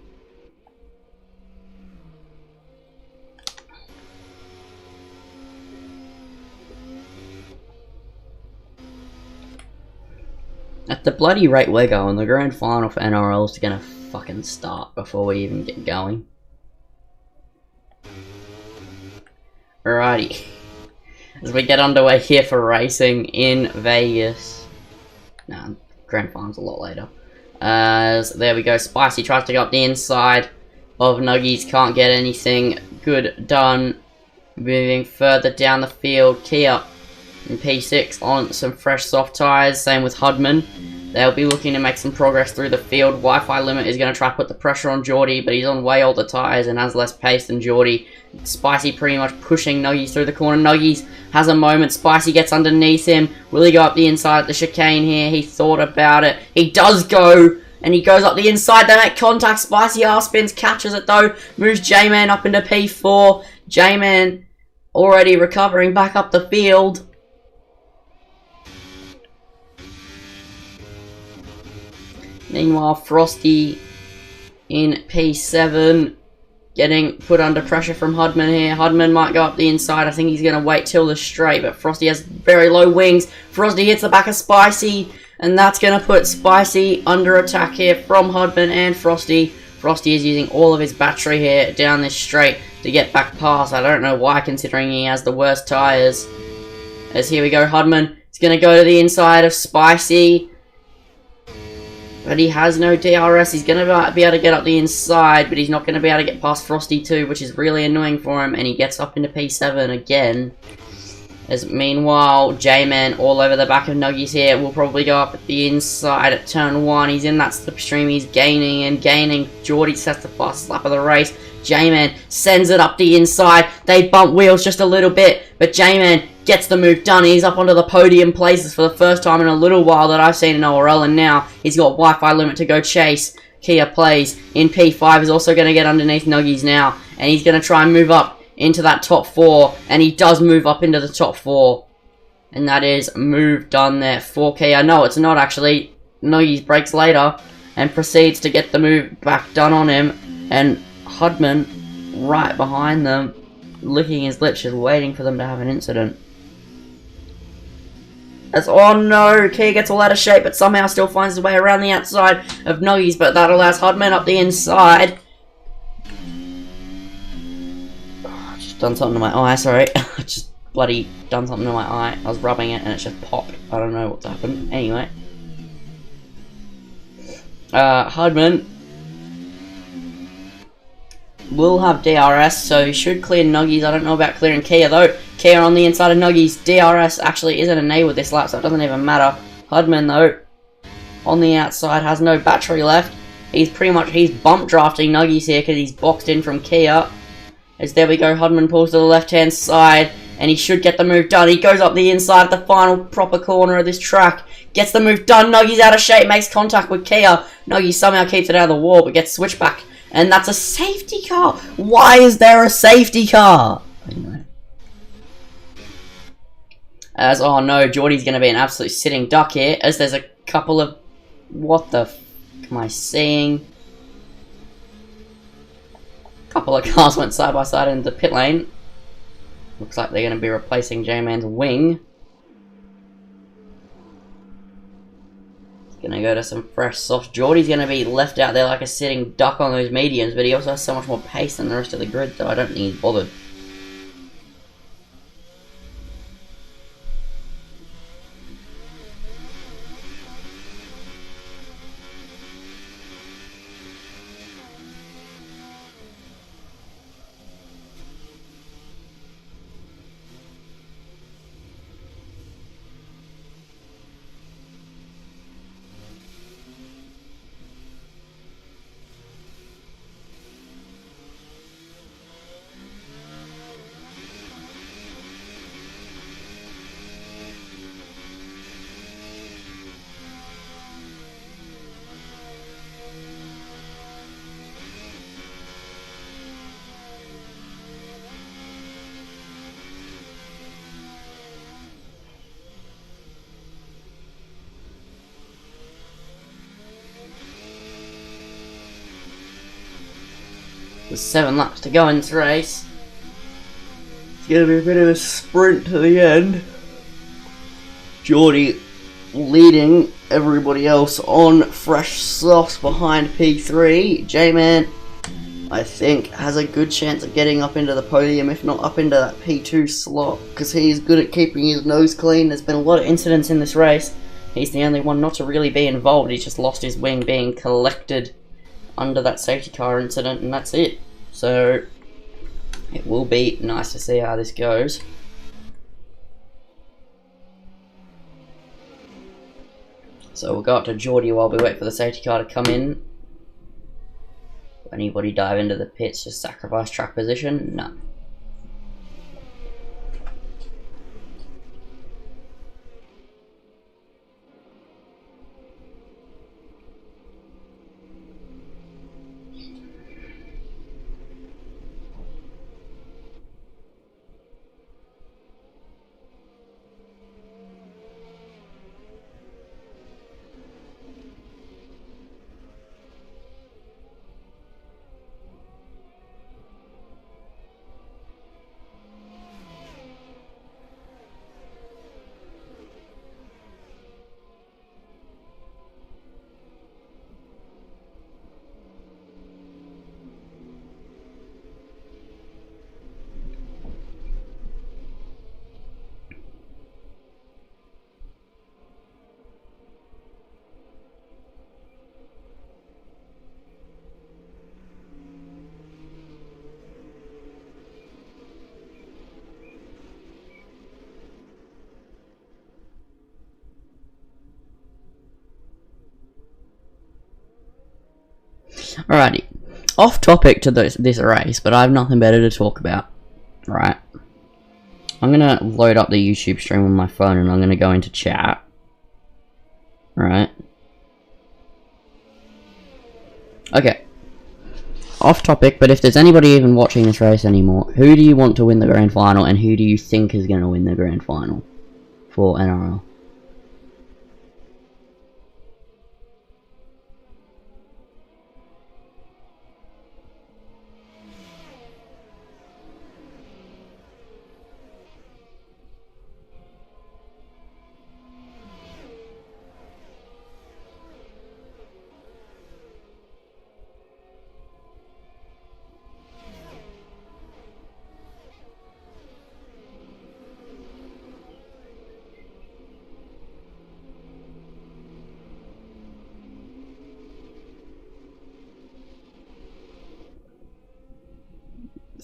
A: At the bloody rate we're going, the grand final for NRL is gonna fucking start before we even get going. Alrighty. As we get underway here for racing in Vegas. Nah, grand final's a lot later. There we go. Spicy tries to go up the inside of Nuggies. Can't get anything good done. Moving further down the field. Kia in P6 on some fresh soft tyres. Same with Hudman. They'll be looking to make some progress through the field. Wi-Fi limit is going to try to put the pressure on Geordie, but he's on way older tyres and has less pace than Geordie. Spicy pretty much pushing Nuggies through the corner. Nuggies has a moment. Spicy gets underneath him. Will he go up the inside at the chicane here? He thought about it. He does go, and he goes up the inside. They make contact. Spicy R-spins, catches it though. Moves J-Man up into P4. J-Man already recovering back up the field. Meanwhile, Frosty in P7 getting put under pressure from Hudman here. Hudman might go up the inside. I think he's going to wait till the straight, but Frosty has very low wings. Frosty hits the back of Spicy, and that's going to put Spicy under attack here from Hudman and Frosty. Frosty is using all of his battery here down this straight to get back past. I don't know why, considering he has the worst tyres. As here we go, Hudman is going to go to the inside of Spicy. But he has no DRS. He's going to be able to get up the inside, but he's not going to be able to get past Frosty too, which is really annoying for him. And he gets up into P7 again. As meanwhile, J-Man all over the back of Nuggies here will probably go up at the inside at turn 1. He's in that slipstream. He's gaining and gaining. Geordie sets the fastest lap of the race. J-Man sends it up the inside. They bump wheels just a little bit, but J-Man gets the move done. He's up onto the podium places for the first time in a little while that I've seen in ORL, and now he's got Wi-Fi limit to go chase. Kia plays in P5 is also going to get underneath Nuggies now, and he's going to try and move up into that top 4, and he does move up into the top 4. And that is move done there for Kia. No, it's not actually. Nuggies brakes later and proceeds to get the move back done on him, and Hudman right behind them, licking his lips, just waiting for them to have an incident. As, oh no, Kia gets all out of shape, but somehow still finds his way around the outside of Nuggies, but that allows Hudman up the inside. Oh, just done something to my eye, sorry. Just bloody done something to my eye. I was rubbing it and it just popped. I don't know what's happened. Anyway. Hudman will have DRS, so he should clear Nuggies. I don't know about clearing Kia though. Kia on the inside of Nuggies. DRS actually isn't enabled this lap, so it doesn't even matter. Hudman though, on the outside, has no battery left. He's bump drafting Nuggies here because he's boxed in from Kia. As there we go, Hudman pulls to the left hand side, and he should get the move done. He goes up the inside of the final proper corner of this track. Gets the move done. Nuggies out of shape, makes contact with Kia. Nuggies somehow keeps it out of the wall, but gets switched back. And that's a safety car. Why is there a safety car? Anyway. As, oh no, Geordie's going to be an absolute sitting duck here, as there's a couple of... What the f am I seeing? A couple of cars went side by side into the pit lane. Looks like they're going to be replacing J-Man's wing. Gonna go to some fresh soft. Geordie's gonna be left out there like a sitting duck on those mediums, but he also has so much more pace than the rest of the grid, so I don't think he's bothered. There's 7 laps to go in this race. It's going to be a bit of a sprint to the end. Geordie leading everybody else on fresh softs behind P3. J-Man, I think, has a good chance of getting up into the podium, if not up into that P2 slot, because he's good at keeping his nose clean. There's been a lot of incidents in this race. He's the only one not to really be involved. He's just lost his wing being collected under that safety car incident, and that's it. So it will be nice to see how this goes. So we'll go up to Geordie while we wait for the safety car to come in. Will anybody dive into the pits to sacrifice track position? No. Alrighty, off topic to this race, but I have nothing better to talk about. Right, I'm gonna load up the YouTube stream on my phone and I'm gonna go into chat. Right. Okay. Off topic, but if there's anybody even watching this race anymore, who do you want to win the grand final and who do you think is gonna win the grand final for NRL?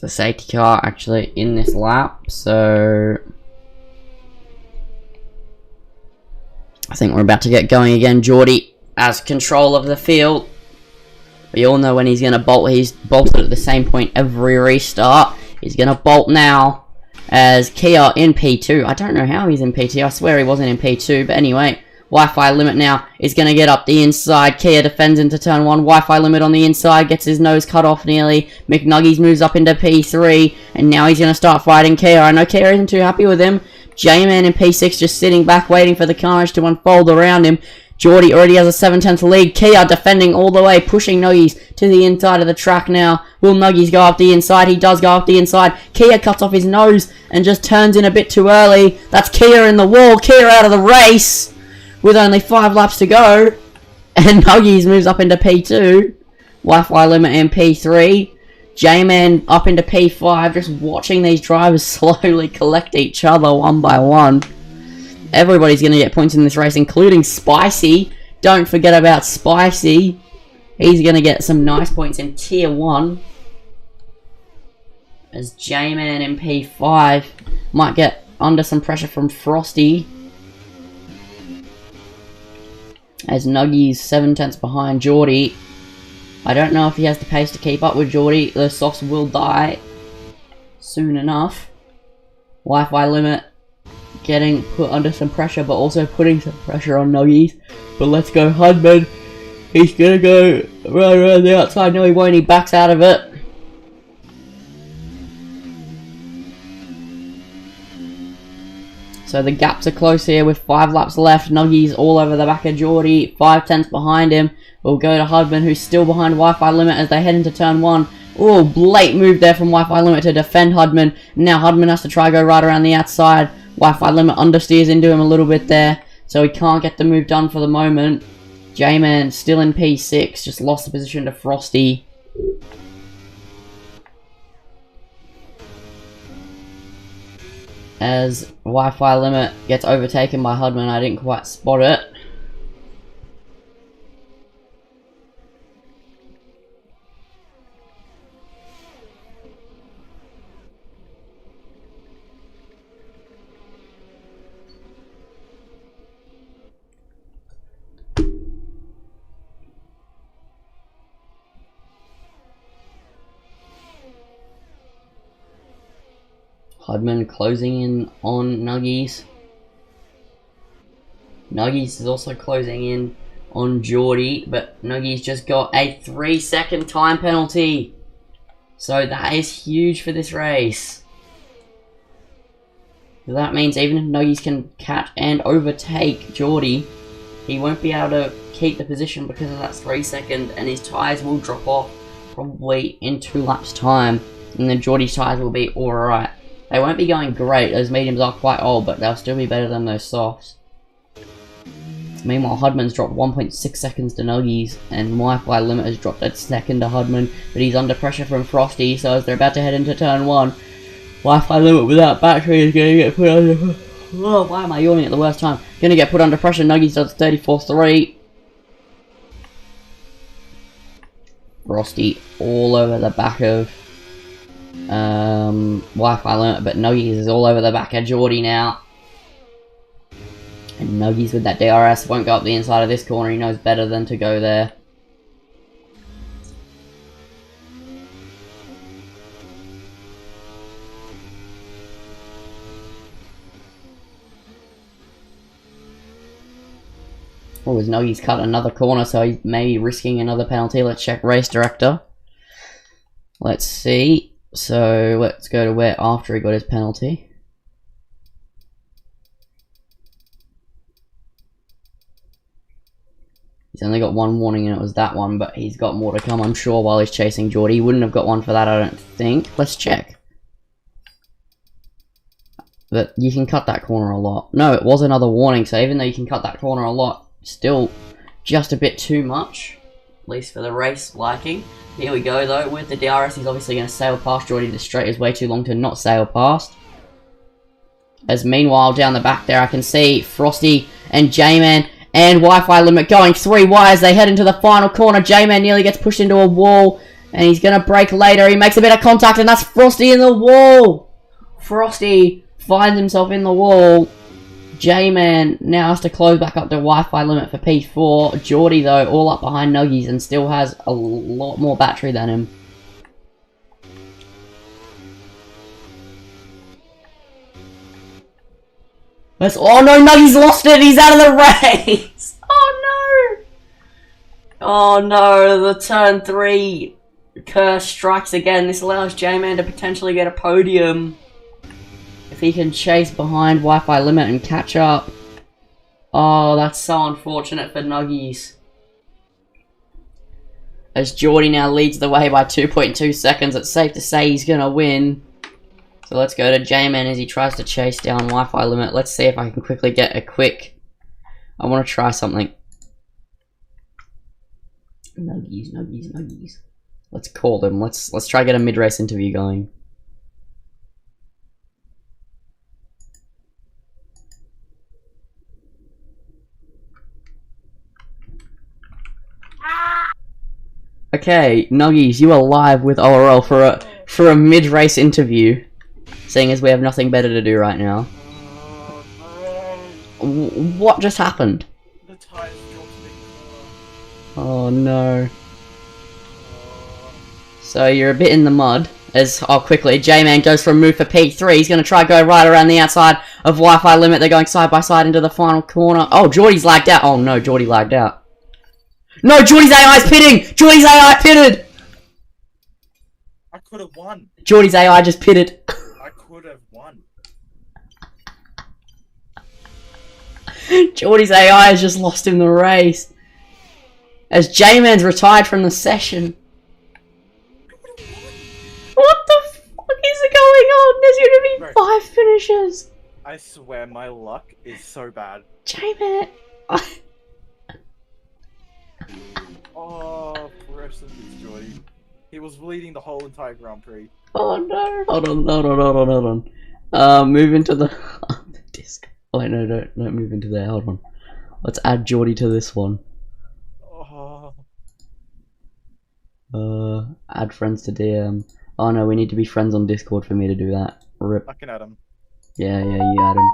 A: the safety car actually in this lap, so I think we're about to get going again. Geordie has control of the field. We all know when he's going to bolt. He's bolted at the same point every restart. He's going to bolt now as Kia in P2. I don't know how he's in P2. I swear he wasn't in P2, but anyway. Wi-Fi limit now is going to get up the inside. Kia defends into turn 1. Wi-Fi limit on the inside. Gets his nose cut off nearly. McNuggies moves up into P3. And now he's going to start fighting Kia. I know Kia isn't too happy with him. J-Man in P6 just sitting back waiting for the carnage to unfold around him. Geordie already has a 7/10 lead. Kia defending all the way. Pushing Nuggies to the inside of the track now. Will Nuggies go up the inside? He does go up the inside. Kia cuts off his nose and just turns in a bit too early. That's Kia in the wall. Kia out of the race. With only 5 laps to go. And Nuggies moves up into P2. Wi-Fi limit in P3. J-Man up into P5. Just watching these drivers slowly collect each other one by one. Everybody's going to get points in this race, including Spicy. Don't forget about Spicy. He's going to get some nice points in Tier 1. As J-Man in P5 might get under some pressure from Frosty. As Nuggies 7/10 behind Geordie. I don't know if he has the pace to keep up with Geordie. The softs will die soon enough. Wi-Fi limit getting put under some pressure, but also putting some pressure on Nuggies. But let's go Hudman. He's gonna go right around the outside. No, he won't. He backs out of it. So the gaps are close here with 5 laps left. Nuggies all over the back of Geordie. 5/10 behind him. We'll go to Hudman, who's still behind Wi-Fi limit as they head into turn 1. Oh, blatant move there from Wi-Fi limit to defend Hudman. Now Hudman has to try go right around the outside. Wi-Fi limit understeers into him a little bit there, so he can't get the move done for the moment. J-Man still in P6, just lost the position to Frosty. As Wi-Fi limit gets overtaken by Hudman, I didn't quite spot it. Hudman closing in on Nuggies. Nuggies is also closing in on Geordie, but Nuggies just got a 3-second time penalty. So that is huge for this race. That means even if Nuggies can catch and overtake Geordie, he won't be able to keep the position because of that 3-second, and his tyres will drop off probably in 2 laps time, and then Geordie's tyres will be alright. They won't be going great, those mediums are quite old, but they'll still be better than those softs. Meanwhile, Hudman's dropped 1.6 seconds to Nuggies, and Wi-Fi limit has dropped a second to Hudman, but he's under pressure from Frosty, so as they're about to head into turn 1, Wi-Fi limit without battery is going to get put under... Oh, why am I yawning at the worst time? Going to get put under pressure. Nuggies does 34.3. Frosty all over the back of Wi-Fi limit, but Nuggies is all over the back of Geordie now. And Nuggies with that DRS won't go up the inside of this corner. He knows better than to go there. Oh, as Nuggies cut another corner, so he's maybe risking another penalty. Let's check race director. Let's see. So let's go to where after he got his penalty. He's only got one warning and it was that one, but he's got more to come, I'm sure, while he's chasing Geordie. He wouldn't have got one for that, I don't think. Let's check. But you can cut that corner a lot. No, it was another warning, so even though you can cut that corner a lot, still just a bit too much. At least for the race liking. Here we go though, with the DRS he's obviously going to sail past Geordie. The straight is way too long to not sail past. As meanwhile down the back there I can see Frosty and J-Man and Wi-Fi limit going 3 wide as they head into the final corner. J-Man nearly gets pushed into a wall And he's gonna break later. He makes a bit of contact, and that's Frosty in the wall. Frosty finds himself in the wall. J-Man now has to close back up the Wi-Fi limit for P4. Geordie, though, all up behind Nuggies and still has a lot more battery than him. Oh no, Nuggies lost it! He's out of the race! Oh no! Oh no, the turn 3 curse strikes again. This allows J-Man to potentially get a podium. If he can chase behind Wi-Fi limit and catch up. Oh, that's so unfortunate for Nuggies. As Geordie now leads the way by 2.2 seconds, it's safe to say he's gonna win. So let's go to J-Man as he tries to chase down Wi-Fi limit. Let's see if I can quickly get a quick... I want to try something. Nuggies, Nuggies, Nuggies. Let's call them. Let's try to get a mid-race interview going. Okay, Nuggies, you are live with ORL for a mid-race interview. Seeing as we have nothing better to do right now. What just happened?
B: The tires dropped me.
A: Oh no. So you're a bit in the mud. As quickly, J-Man goes for a move for P3. He's going to try go right around the outside of Wi-Fi limit. They're going side by side into the final corner. Oh, Geordie's lagged out. Oh no, Geordie lagged out. No, Geordie's AI's pitting! Geordie's AI pitted!
B: I could have won.
A: Geordie's AI just pitted.
B: I could have won.
A: Geordie's AI has just lost him the race. As J-Man's retired from the session. What the fuck is going on? There's gonna be 5 finishes.
B: I swear my luck is so bad.
A: J-Man.
B: Oh, rest in peace, Geordie. He was leading the whole entire Grand Prix.
A: Oh no. Hold on. Move into the disc. Oh wait, no, don't move into there. Hold on. Let's add Geordie to this one.
B: Oh.
A: Add friends to DM. Oh no, we need to be friends on Discord for me to do that. Rip.
B: I can add him.
A: Yeah, you add him.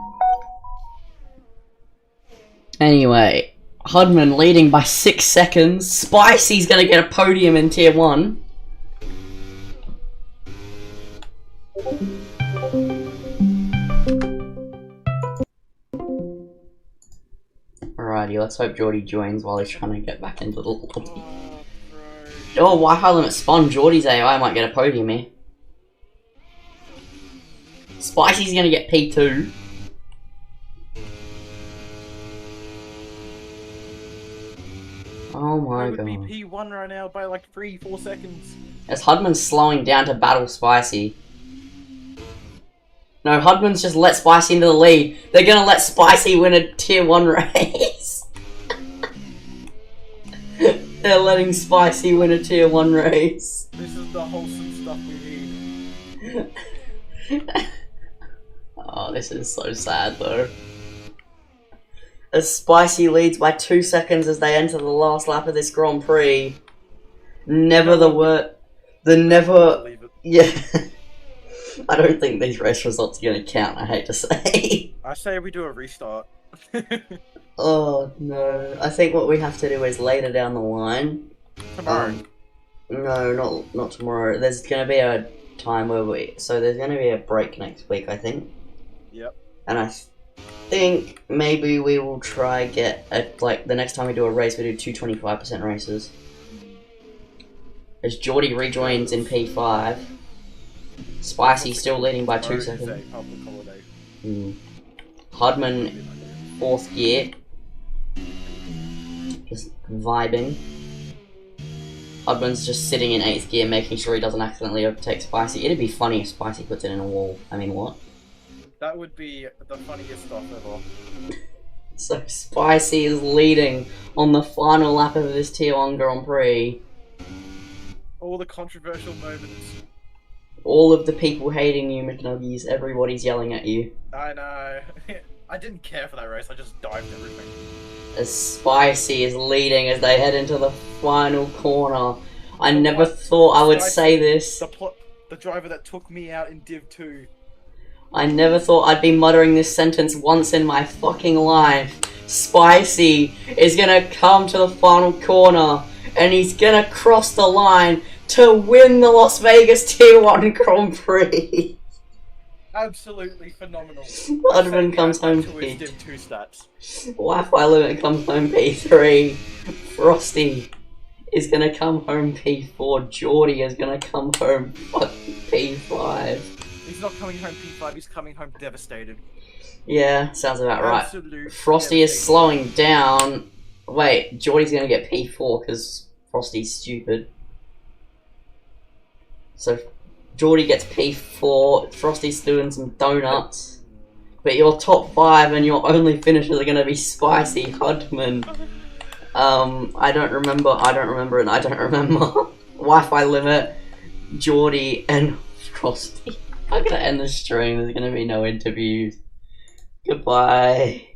A: Anyway, Hudman leading by 6 seconds. Spicy's gonna get a podium in Tier 1. Alrighty, let's hope Geordie joins while he's trying to get back into the lobby. Oh, Wi-Fi limit spawn. Geordie's AI might get a podium here. Spicy's gonna get P2. Oh my god.
B: He would be P1 right now by like 3-4 seconds.
A: As Hudman's slowing down to battle Spicy. No, Hudman's just let Spicy into the lead. They're gonna let Spicy win a Tier 1 race. They're letting Spicy win a Tier 1 race.
B: This is the wholesome stuff we need.
A: Oh, this is so sad though. As Spicy leads by 2 seconds as they enter the last lap of this Grand Prix. Never the word. Yeah. I don't think these race results are going to count, I hate to say.
B: I say we do a restart.
A: Oh no. I think what we have to do is later down the line.
B: Tomorrow.
A: No, not tomorrow. There's going to be a time where there's going to be a break next week, I think.
B: Yep.
A: And I think maybe we will try get, the next time we do a race, we do 2 25% races. As Geordie rejoins in P5. Spicy still leading by 2 seconds. Hudman, 4th gear. Just vibing. Hudman's just sitting in 8th gear, making sure he doesn't accidentally overtake Spicy. It'd be funny if Spicy puts it in a wall. I mean, what?
B: That would be the funniest stuff ever.
A: So Spicy is leading on the final lap of this Tier 1 Grand Prix.
B: All the controversial moments.
A: All of the people hating you, McNuggies, everybody's yelling at you.
B: I know. I didn't care for that race, I just dived everything.
A: As Spicy is leading as they head into the final corner. I never thought I would say this.
B: The driver that took me out in Div 2.
A: I never thought I'd be muttering this sentence once in my fucking life. Spicy is gonna come to the final corner, and he's gonna cross the line to win the Las Vegas Tier 1 Grand Prix.
B: Absolutely phenomenal.
A: Ludman comes home
B: to his Div 2 stats.
A: Wi-Fi limit comes home P3. Frosty is gonna come home P4. Geordie is gonna come home fucking P5.
B: He's not coming home P5, he's coming home devastated.
A: Yeah, sounds about right.
B: Absolute
A: Frosty is slowing down. Wait, Geordie's gonna get P4 because Frosty's stupid. So Geordie gets P4, Frosty's doing some donuts. But your top 5 and your only finishers are gonna be Spicy, Hudman. I don't remember, and I don't remember. Wi-Fi limit, Geordie, and Frosty. I'm gonna end the stream, there's gonna be no interviews. Goodbye.